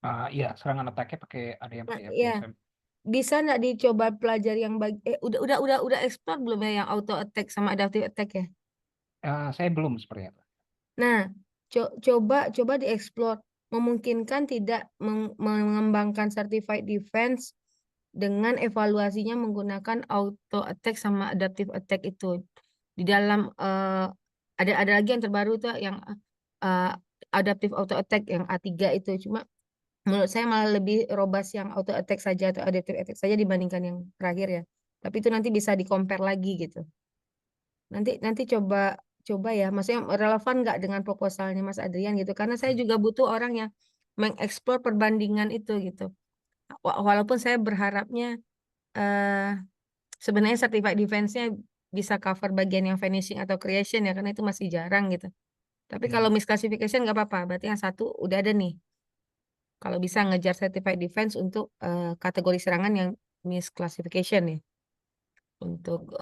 Iya, serangan attack-nya pakai ada yang pakai Iya. FGSM. Bisa nggak dicoba pelajari yang udah explore belum ya yang auto attack sama adaptive attack ya? Saya belum seperti itu. Nah, coba dieksplor memungkinkan tidak mengembangkan certified defense dengan evaluasinya menggunakan auto attack sama adaptive attack itu. Di dalam ada lagi yang terbaru tuh yang adaptive auto attack yang A3 itu. Cuma menurut saya malah lebih robust yang auto attack saja atau adaptive attack saja dibandingkan yang terakhir ya. Tapi itu nanti bisa di-compare lagi gitu. Nanti coba ya, maksudnya relevan nggak dengan proposalnya Mas Adrian gitu. Karena saya juga butuh orang yang mengeksplor perbandingan itu gitu. Walaupun saya berharapnya sebenarnya certified defense-nya bisa cover bagian yang vanishing atau creation ya, karena itu masih jarang gitu. Tapi kalau misclassification nggak apa-apa, berarti yang satu udah ada nih. Kalau bisa ngejar certified defense untuk kategori serangan yang misclassification ya. Untuk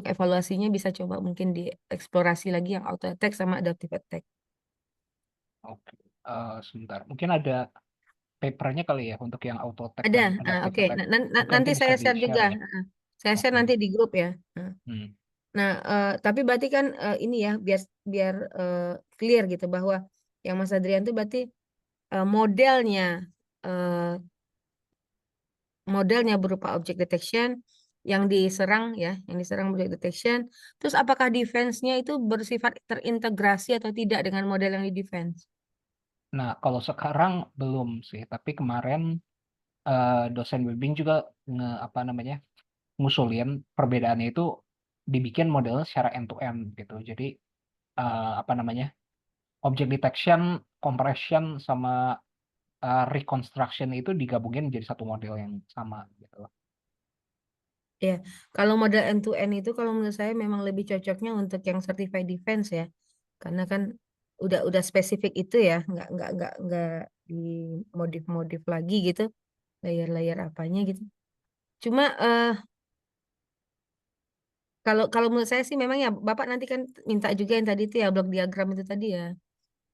evaluasinya bisa coba mungkin dieksplorasi lagi yang auto attack sama adaptive attack. Oke, sebentar. Mungkin ada papernya kali ya untuk yang auto attack Ada, dan adaptive oke. attack. Nanti Bisa saya share di-share juga. ya. Saya share Oke. nanti di grup ya. Hmm. Nah, tapi berarti kan ini ya biar clear gitu bahwa yang Mas Adrian itu berarti modelnya berupa object detection, yang diserang ya, yang diserang object detection. Terus apakah defense-nya itu bersifat terintegrasi atau tidak dengan model yang di defense? Nah, kalau sekarang belum sih, tapi kemarin dosen bimbing juga apa namanya ngusulin perbedaannya itu dibikin modelnya secara end to end gitu. Jadi apa namanya object detection, compression sama reconstruction itu digabungin menjadi satu model yang sama gitu. Ya, kalau model end to end itu kalau menurut saya memang lebih cocoknya untuk yang certified defense ya, karena kan udah spesifik itu ya, nggak dimodif-modif lagi gitu, layer-layer apanya gitu. Cuma kalau menurut saya sih memang ya Bapak nanti kan minta juga yang tadi itu ya blok diagram itu tadi ya,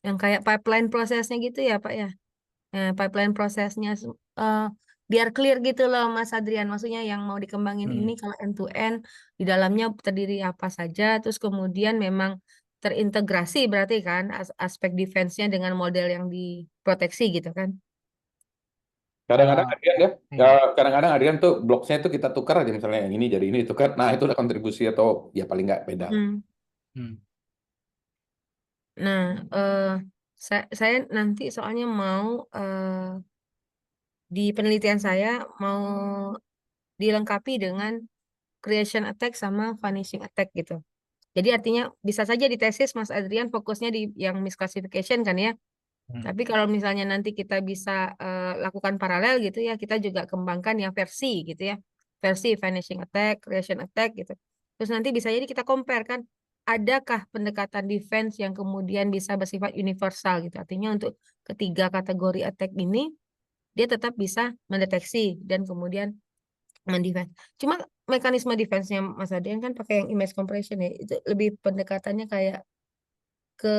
yang kayak pipeline prosesnya gitu ya Pak ya. Nah, pipeline prosesnya biar clear gitu loh Mas Adrian. Maksudnya yang mau dikembangin ini kalau end to end di dalamnya terdiri apa saja, terus kemudian memang terintegrasi berarti kan aspek defense-nya dengan model yang diproteksi gitu kan. Kadang-kadang Eh, Adrian ya, iya. kadang-kadang Adrian tuh bloknya itu kita tukar aja misalnya yang ini jadi ini tukar. Nah itu udah kontribusi atau ya paling nggak beda. Hmm. Hmm. Nah, saya nanti soalnya mau di penelitian saya mau dilengkapi dengan creation attack sama vanishing attack gitu. Jadi artinya bisa saja di tesis Mas Adrian fokusnya di yang misclassification kan ya. Tapi kalau misalnya nanti kita bisa lakukan paralel gitu ya, kita juga kembangkan yang versi gitu ya. Versi vanishing attack, creation attack gitu. Terus nanti bisa jadi kita compare kan, adakah pendekatan defense yang kemudian bisa bersifat universal gitu. Artinya untuk ketiga kategori attack ini dia tetap bisa mendeteksi dan kemudian mendefense. Cuma mekanisme defense-nya Mas Adrian kan pakai yang image compression ya. Itu lebih pendekatannya kayak ke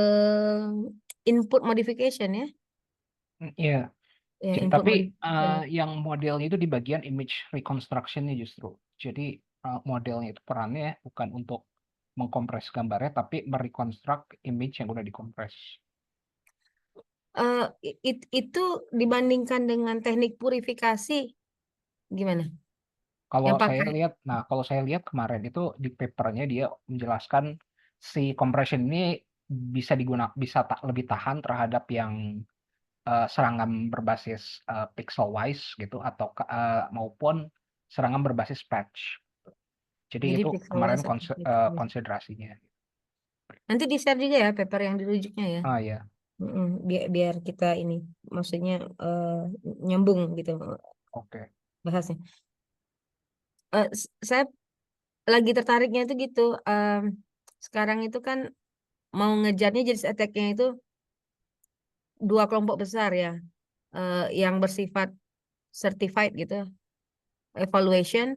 input modification ya. Iya. Ya, input Tapi modification. yang modelnya itu di bagian image reconstruction-nya justru. Jadi modelnya itu perannya bukan untuk mengkompres gambarnya, tapi merekonstruk image yang udah dikompres. Itu dibandingkan dengan teknik purifikasi gimana? Kalau Yang saya pakai lihat, kalau saya lihat kemarin itu di papernya dia menjelaskan si compression ini bisa lebih tahan terhadap yang serangan berbasis pixel-wise gitu atau maupun serangan berbasis patch. Jadi jadi itu kemarin pixelwise atau pixelwise. konsiderasinya. Nanti di-share juga ya paper yang dirujuknya ya. Ah ya, Biar kita ini maksudnya nyambung gitu oke. bahasnya. Saya lagi tertariknya itu gitu. Sekarang itu kan mau ngejarnya jadi attack-nya itu dua kelompok besar ya, yang bersifat certified gitu, evaluation,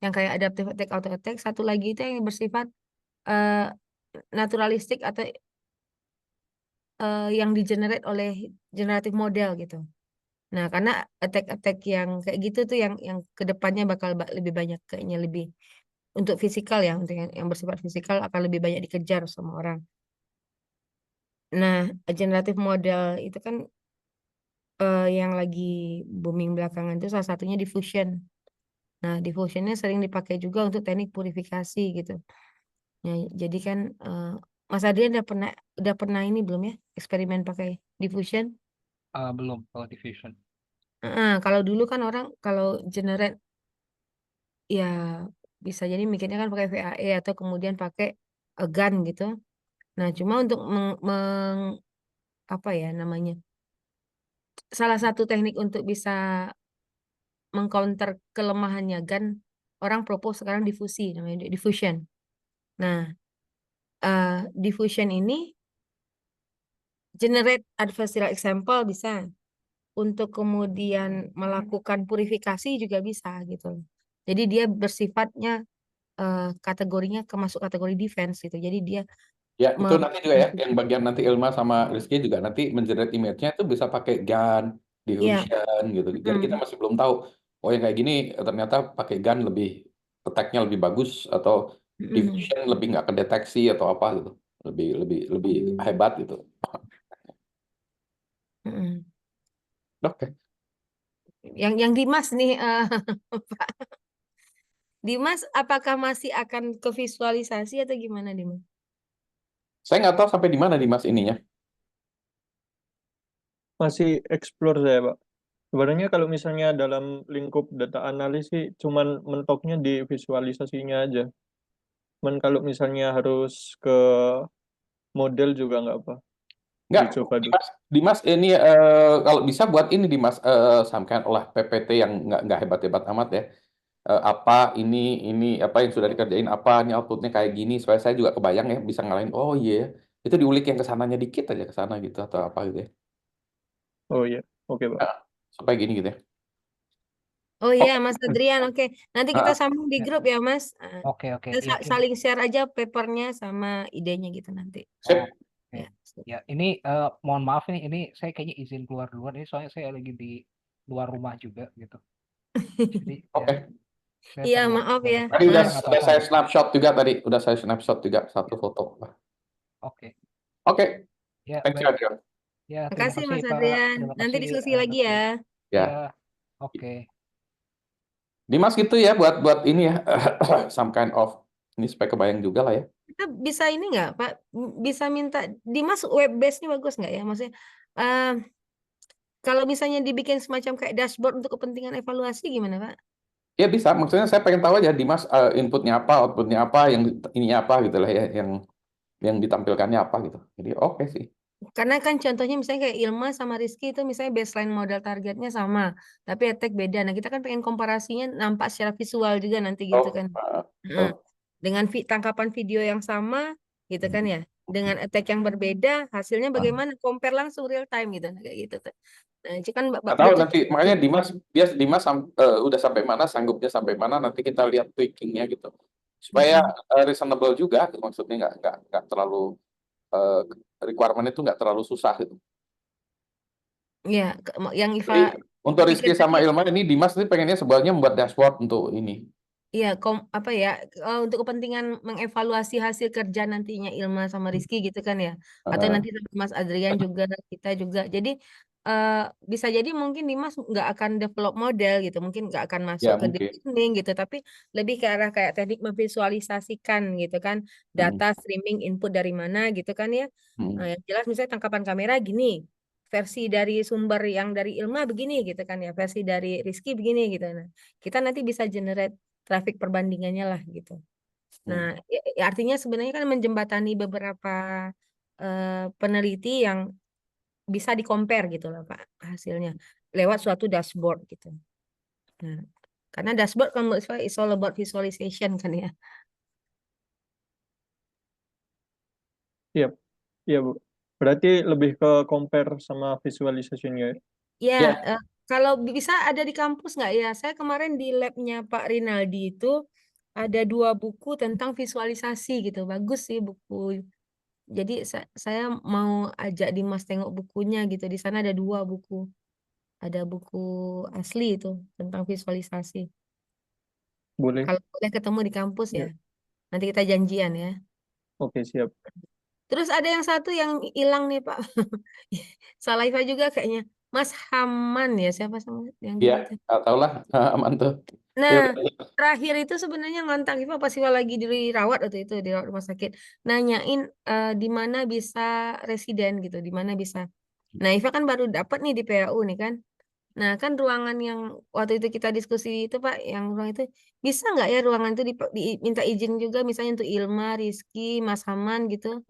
yang kayak adaptive attack, auto attack. Satu lagi itu yang bersifat eh, naturalistik atau yang di-generate oleh generative model gitu. Nah, karena attack-attack yang kayak gitu tuh yang kedepannya bakal lebih banyak kayaknya lebih untuk fisikal ya, untuk yang bersifat fisikal akan lebih banyak dikejar sama orang. Nah, generative model itu kan yang lagi booming belakangan itu salah satunya diffusion. Nah, diffusionnya sering dipakai juga untuk teknik purifikasi gitu. Nah, jadi kan Mas Adrian udah pernah ini belum ya eksperimen pakai diffusion? Belum kalau diffusion. Kalau dulu kan orang kalau generate ya bisa jadi mikirnya kan pakai VAE atau kemudian pakai GAN gitu. Nah, cuma untuk apa ya namanya? Salah satu teknik untuk bisa mengcounter kelemahannya GAN, orang propose sekarang difusi namanya diffusion. Nah, diffusion ini generate adversarial example bisa, untuk kemudian melakukan purifikasi juga bisa gitu. Jadi dia bersifatnya kategorinya masuk kategori defense gitu. Jadi dia Ya, itu nanti juga ya, yang bagian nanti Ilma sama Rizky juga nanti mengenerate image-nya itu bisa pakai GAN, ya, diffusion gitu. Jadi kita masih belum tahu, oh yang kayak gini ternyata pakai GAN lebih, attack-nya lebih bagus atau diffusion lebih nggak kedeteksi atau apa gitu. Lebih hebat gitu. Oke. yang Dimas nih Pak. Dimas, apakah masih akan ke visualisasi atau gimana, Dimas? Saya nggak tahu sampai di mana Dimas ininya. Masih explore saya, Pak. Sebenarnya kalau misalnya dalam lingkup data analis sih cuman mentoknya di visualisasinya aja. Cuman kalau misalnya harus ke model juga nggak apa. Nggak, Dicoba dulu. Dimas ini kalau bisa buat ini Dimas, samakan olah PPT yang nggak hebat-hebat amat ya. Apa ini apa yang sudah dikerjain, apa ini outputnya kayak gini, supaya saya juga kebayang ya, bisa ngalahin, oh iya, itu diulik yang kesananya dikit aja ke sana gitu, atau apa gitu ya. Oh iya, oke Pak. Nah, supaya gini gitu ya. Oh iya, Mas Adrian, oke. Nanti kita Ah, sambung di grup ya, Mas. Oke, Kita ya, saling share aja papernya sama idenya gitu nanti. sip. oke. Ya. Ya, ini mohon maaf nih, ini saya kayaknya izin keluar duluan ini soalnya saya lagi di luar rumah juga gitu. Jadi Oke. ya, saya Iya, perlu maaf ya, Tadi nggak udah Mas. apa-apa. saya snapshot juga tadi, udah saya snapshot juga satu foto. Oke, Oke, ya thank you baik. Adrian. Ya, terima Makasih, kasih Mas Pak. Adrian. Terima Nanti kasih diskusi lagi Lutfi. ya. Ya, Ya, oke. Dimas gitu ya buat ini ya, some kind of ini supaya kebayang juga lah ya. Kita bisa ini nggak, Pak? Bisa minta Dimas web base-nya bagus nggak ya? Maksudnya kalau misalnya dibikin semacam kayak dashboard untuk kepentingan evaluasi gimana, Pak? Ya bisa, maksudnya saya pengen tahu aja Dimas inputnya apa, outputnya apa, yang ininya apa gitu lah ya, yang ditampilkannya apa gitu. Jadi oke sih. Karena kan contohnya misalnya kayak Ilma sama Rizky itu misalnya baseline model targetnya sama, tapi attack beda. Nah, kita kan pengen komparasinya nampak secara visual juga nanti gitu Oh, kan. betul. Dengan tangkapan video yang sama gitu kan ya. Dengan attack yang berbeda, hasilnya bagaimana? Compare langsung real time gitu. Nah, kayak gitu tuh. Nah, itu kan Nggak tahu butuh nanti, makanya Dimas udah sampai mana, sanggupnya sampai mana, nanti kita lihat tweakingnya gitu. Supaya reasonable juga, maksudnya nggak terlalu requirement itu nggak terlalu susah gitu. ya yang Jadi Iva untuk pikir Rizky sama tadi Ilman ini, Dimas ini pengennya sebenarnya membuat dashboard untuk ini. iya, untuk kepentingan mengevaluasi hasil kerja nantinya Ilma sama Rizky gitu kan ya, atau Uh, nanti sama Mas Adrian juga kita juga. Jadi bisa jadi mungkin Dimas nggak akan develop model gitu, mungkin nggak akan masuk ya ke mungkin. designing gitu, tapi lebih ke arah kayak teknik memvisualisasikan gitu kan, data streaming input dari mana gitu kan ya. Nah, yang jelas misalnya tangkapan kamera gini, versi dari sumber yang dari Ilma begini gitu kan ya, versi dari Rizky begini gitu. Nah, kita nanti bisa generate traffic perbandingannya lah gitu. Nah, artinya sebenarnya kan menjembatani beberapa peneliti yang bisa di-compare gitu lah Pak hasilnya lewat suatu dashboard gitu. Nah, karena dashboard kan menurut saya is all about visualization kan ya. Iya, iya Bu. Berarti lebih ke compare sama visualisasinya ya. Ya, Ya. kalau bisa ada di kampus nggak ya? Saya kemarin di labnya Pak Rinaldi itu ada 2 buku tentang visualisasi gitu. Bagus sih buku. Jadi saya mau ajak Dimas tengok bukunya gitu. Di sana ada 2 buku. Ada buku asli itu tentang visualisasi. Boleh. Kalau boleh ketemu di kampus ya. Ya. Nanti kita janjian ya. Oke, siap. Terus ada yang satu yang hilang nih Pak. Salah Iva juga kayaknya. Mas Haman ya, siapa sama yang dulu Iya, itu? nggak tahu lah, aman tuh. Nah, terakhir itu sebenarnya ngontak Iva pas Iva lagi dirawat waktu itu di rumah sakit. Nanyain di mana bisa residen gitu, di mana bisa. Nah, Iva kan baru dapat nih di PAU nih kan. Nah, kan ruangan yang waktu itu kita diskusi itu Pak, yang ruang itu bisa nggak ya ruangan itu diminta izin juga misalnya untuk Ilma, Rizky, Mas Haman gitu.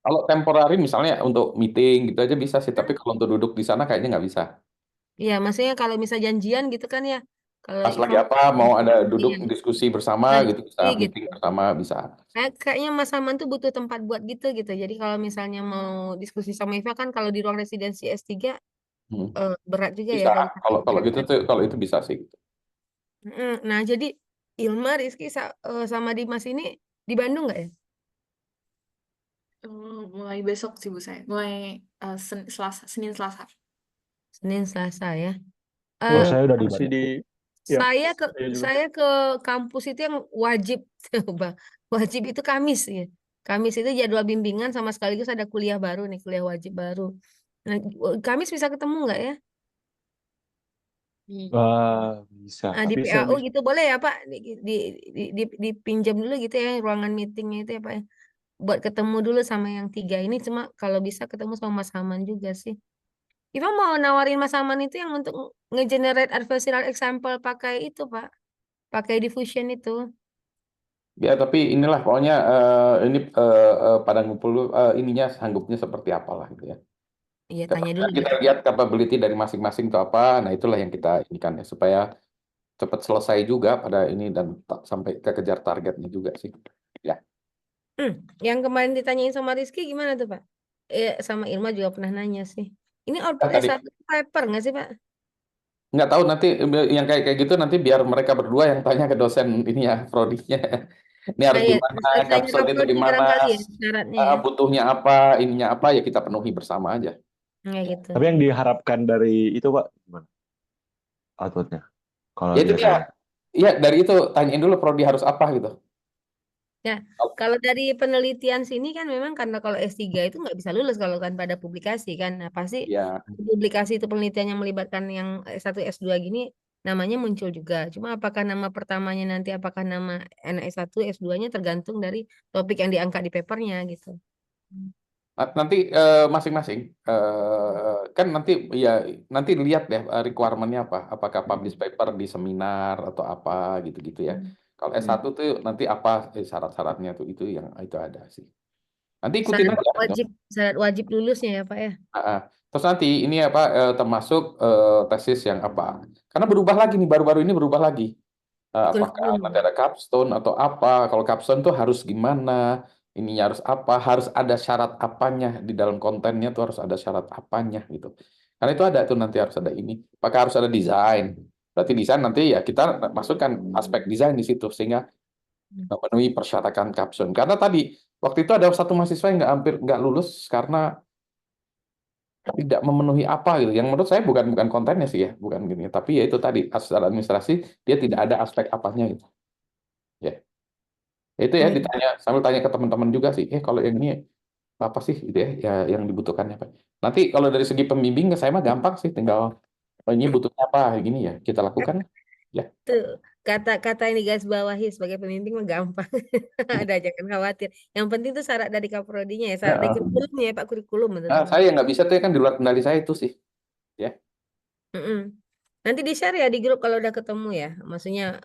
Kalau temporary misalnya untuk meeting gitu aja bisa sih, tapi kalau untuk duduk di sana kayaknya nggak bisa. Iya, maksudnya kalau misal janjian gitu kan ya. Kalau Pas Iva lagi apa, mau ada duduk iya, diskusi bersama gitu, bisa nanti gitu. meeting bersama bisa. Kayaknya Mas Haman tuh butuh tempat buat gitu. Jadi kalau misalnya mau diskusi sama Iva kan kalau di ruang residensi S3 berat juga ya Bisa, kalau kalau gitu tuh, kalau itu bisa sih. Nah, jadi Ilma, Rizky sama Dimas ini di Bandung nggak ya? Mulai besok sih Bu saya. Mulai Senin Selasa. Senin, Selasa ya. Oh, Eh, saya udah di Masih Bandung. di ya, saya ke saya juga. saya ke kampus itu yang wajib wajib itu Kamis ya. Kamis itu jadwal bimbingan sama sekaligus ada kuliah baru nih, kuliah wajib baru. Nah, Kamis bisa ketemu nggak ya? Bisa. Nah, di Tapi PAU saya gitu boleh ya Pak, dipinjam dulu gitu ya ruangan meetingnya itu ya Pak ya. Buat ketemu dulu sama yang 3 ini, cuma kalau bisa ketemu sama Mas Haman juga sih. Iva mau nawarin Mas Haman itu yang untuk nge-generate adversarial example pakai itu Pak, pakai diffusion itu. Ya, tapi inilah pokoknya ini pada ngumpul dulu, ininya sanggupnya seperti apalah gitu ya. Iya, Karena tanya dulu kita gitu Pak. lihat capability dari masing-masing itu apa, nah itulah yang kita inikan ya, supaya cepat selesai juga pada ini dan sampai kejar targetnya juga sih. Ya, Yang kemarin ditanyain sama Rizky gimana tuh Pak? Sama Irma juga pernah nanya sih. Ini output tadi S1 paper nggak sih Pak? nggak tahu nanti yang kayak kayak gitu nanti biar mereka berdua yang tanya ke dosen ini ya, prodinya. Ini Nah harus ya, gimana, tanya ke capstone itu Prodi gimana, barangkali ya syaratnya ya. butuhnya apa, ininya apa, ya kita penuhi bersama aja. Kayak gitu. tapi yang diharapkan dari itu Pak gimana outputnya? Kalau Ya itu dari dia. saya. Iya, dari itu tanyain dulu prodi harus apa gitu. Ya, kalau dari penelitian sini kan memang karena kalau S3 itu nggak bisa lulus kalau kan pada publikasi kan. Nah, pasti Ya, publikasi itu penelitian yang melibatkan yang S1 S2 gini namanya muncul juga. Cuma apakah nama pertamanya nanti apakah nama anak S1 S2-nya tergantung dari topik yang diangkat di papernya gitu. nanti masing-masing kan nanti ya nanti lihat deh requirement-nya apa. Apakah publish paper di seminar atau apa gitu-gitu ya. Kalau S1 tuh nanti apa syarat-syaratnya tuh itu yang itu ada sih. Nanti ikutin Syarat aja. syarat wajib lulusnya ya Pak ya. Terus nanti ini apa termasuk tesis yang apa? Karena berubah lagi nih baru-baru ini berubah lagi. Apakah Kurikulum. nanti ada capstone atau apa? Kalau capstone tuh harus gimana? Ininya harus apa? Harus ada syarat apanya di dalam kontennya tuh harus ada syarat apanya gitu. Karena itu ada tuh nanti harus ada ini. Apakah harus ada desain? Berarti desain nanti ya kita masukkan aspek desain di situ sehingga memenuhi persyaratan capstone. Karena tadi waktu itu ada satu mahasiswa yang hampir nggak lulus karena tidak memenuhi apa gitu. Yang menurut saya bukan kontennya sih ya, bukan gini. Tapi ya itu tadi secara administrasi dia tidak ada aspek apanya gitu. Ya, itu ya Iya. ditanya sambil tanya ke teman-teman juga sih. Kalau yang ini apa sih gitu ya yang dibutuhkannya apa. Nanti kalau dari segi pembimbing ke saya mah gampang sih, tinggal ini butuhnya apa gini ya kita lakukan ya. Tuh, kata-kata ini guys bawahi sebagai pemimpin mah gampang. Ada jangan khawatir. Yang penting tuh syarat dari kaprodinya ya, syarat dari Nah, kurikulumnya ya Pak, kurikulum itu nah, tadi. saya yang nggak bisa tuh ya kan di luar kendali saya itu sih. Ya. Mm-mm. Nanti di-share ya di grup kalau udah ketemu ya. Maksudnya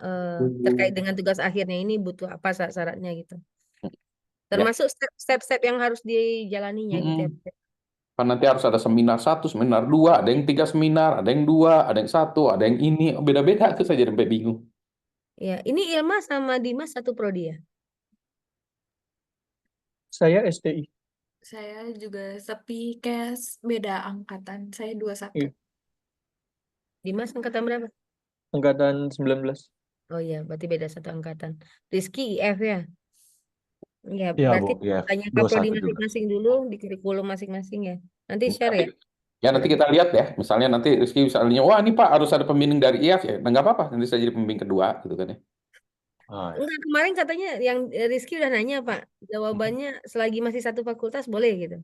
terkait dengan tugas akhirnya ini butuh apa syarat-syaratnya gitu. Ya. Termasuk step-step yang harus dijalaninya gitu ya. Kan nanti harus ada seminar 1, seminar 2, ada yang 3 seminar, ada yang 2, ada yang 1, ada yang ini beda-beda tuh saya jadi sampai bingung. Ya, ini Ilma sama Dimas satu prodi ya? Saya STI. Saya juga sepi kayak beda angkatan. Saya 21. Iya. Dimas angkatan berapa? Angkatan 19. Oh iya, berarti beda satu angkatan. Rizky IF ya? Ya, Iya berarti Bu, ya tanya 21 kaprodi juga. masing-masing dulu di kurikulum masing-masing ya. Nanti share ya. Nanti kita lihat ya, misalnya nanti Rizky misalnya, wah ini Pak harus ada pembimbing dari IF ya, nah nggak apa-apa, nanti saya jadi pembimbing kedua gitu kan ya. Ah, ya. Enggak, kemarin katanya yang Rizky udah nanya Pak, jawabannya selagi masih satu fakultas boleh gitu.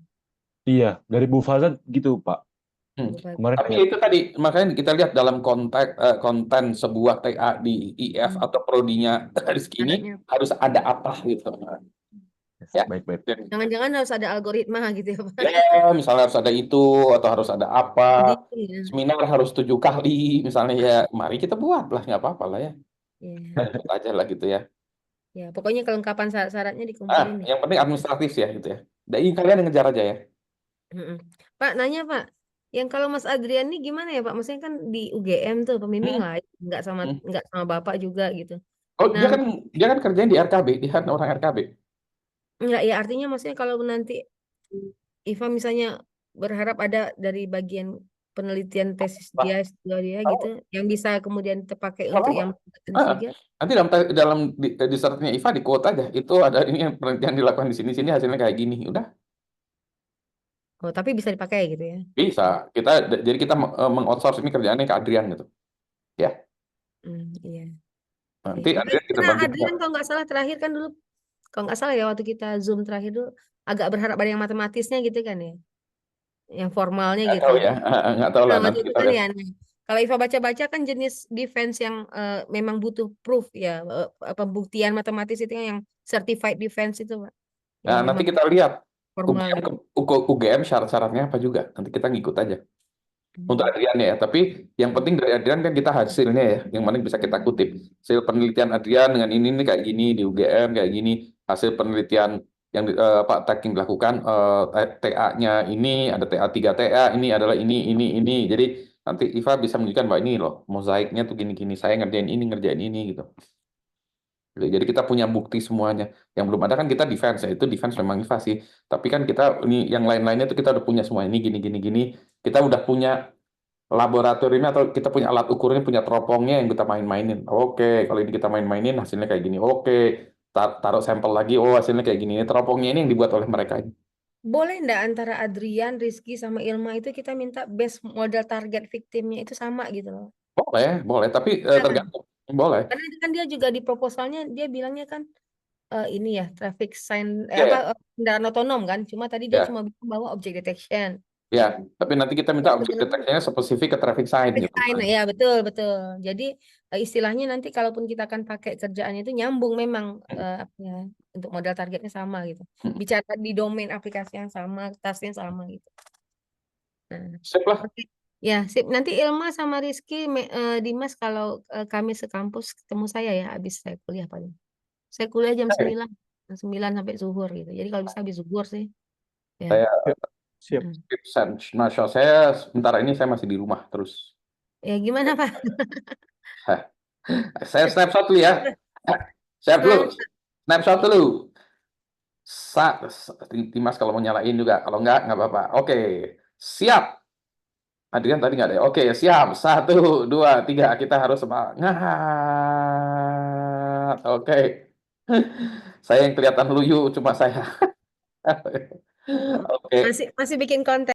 Iya, dari Bu Faza gitu Pak. Kemarin Tapi lihat. itu tadi makanya kita lihat dalam konteks konten sebuah TA di IF atau prodinya Rizky ini Syaratnya. harus ada apa gitu. Ya. Baik-baik. Jangan-jangan harus ada algoritma gitu ya Pak. Ya, misalnya harus ada itu atau harus ada apa. Gitu ya. Seminar harus 7 kali misalnya ya, mari kita buat lah nggak apa-apa lah ya. Iya. Buat aja lah gitu ya. Ya, pokoknya kelengkapan syarat-syaratnya dikumpulin ya. Yang penting administratif ya gitu ya. Dari kalian yang ngejar aja ya. Mm-mm. Pak, nanya Pak, yang kalau Mas Adrian ini gimana ya Pak? Maksudnya kan di UGM tuh pembimbing lain, nggak sama Bapak juga gitu. Oh, Nah, dia kan kerjanya di RKB, dia kan orang RKB. enggak ya artinya maksudnya kalau nanti Iva misalnya berharap ada dari bagian penelitian tesis dia, dia gitu, yang bisa kemudian terpakai untuk yang Ah, nanti dalam di startnya IVA di quote aja itu ada ini yang penelitian dilakukan di sini hasilnya kayak gini udah Oh, tapi bisa dipakai gitu ya. bisa jadi kita mengoutsource ini kerjaannya ke Adrian gitu ya Iya. nanti Oke. Adrian kita Nah, bantu. Adrian kalau nggak salah terakhir kan dulu, kalau nggak salah ya waktu kita Zoom terakhir dulu agak berharap ada yang matematisnya gitu kan ya, yang formalnya Nggak gitu. tahu ya nggak tahu lah Nah, waktu nanti itu kita kan lihat. ya. Kalau Iva baca-baca kan jenis defense yang memang butuh proof ya, pembuktian matematis itu yang certified defense itu, Pak. Yang Nah, nanti memang kita lihat formal UGM, gitu. UGM syarat-syaratnya apa juga. Nanti kita ngikut aja. Untuk Hmm. Adrian ya, tapi yang penting dari Adrian kan kita hasilnya ya, yang mana bisa kita kutip. Hasil penelitian Adrian dengan ini kayak gini di UGM kayak gini, hasil penelitian yang tagging dilakukan TA-nya ini ada TA 3 TA ini adalah ini. Jadi nanti Iva bisa menunjukkan bahwa ini loh mozaiknya tuh gini-gini, saya ngerjain ini gitu. Jadi kita punya bukti semuanya. Yang belum ada kan kita defense ya, itu defense memang Iva sih. Tapi kan kita ini yang lain-lainnya itu kita udah punya semua ini gini. Kita udah punya laboratoriumnya atau kita punya alat ukurnya, punya teropongnya yang kita main-mainin. Oke, kalau ini kita main-mainin hasilnya kayak gini. Oke, taruh sampel lagi. Oh, hasilnya kayak gini. Ini teropongnya ini yang dibuat oleh mereka. Boleh ndak antara Adrian, Rizky sama Ilma itu kita minta base model target victimnya itu sama gitu loh. Boleh. Tapi Iya kan? tergantung. Boleh. Karena itu kan dia juga di proposalnya dia bilangnya kan ini ya traffic sign Ya, kendaraan otonom kan. Cuma tadi dia ya, cuma bilang bahwa object detection. ya. Tapi nanti kita minta Itu objek benar. detection-nya spesifik ke traffic sign Traffic gitu. sign ya betul. Jadi istilahnya nanti kalaupun kita akan pakai kerjaannya itu nyambung memang apa ya, untuk model targetnya sama gitu. Bicara di domain aplikasi yang sama, tasnya sama gitu. Nah, Sip lah. oke. Ya, sip. Nanti Ilma sama Rizky, Dimas kalau kami sekampus ketemu saya ya habis saya kuliah paling. Saya kuliah jam Oke. 9 sampai zuhur gitu. Jadi kalau bisa habis zuhur sih. Ya. Saya Siap. Nah, saya sebentar ini saya masih di rumah terus. Ya gimana Pak? Saya snapshot dulu ya. Siap dulu. Snapshot dulu. Dimas kalau mau nyalain juga. Kalau nggak apa-apa. Oke. Siap. Adrian tadi nggak ada. Oke, siap. 1, 2, 3. Kita harus semangat. Oke. Saya yang kelihatan luyu, cuma saya. Oke. Masih bikin konten.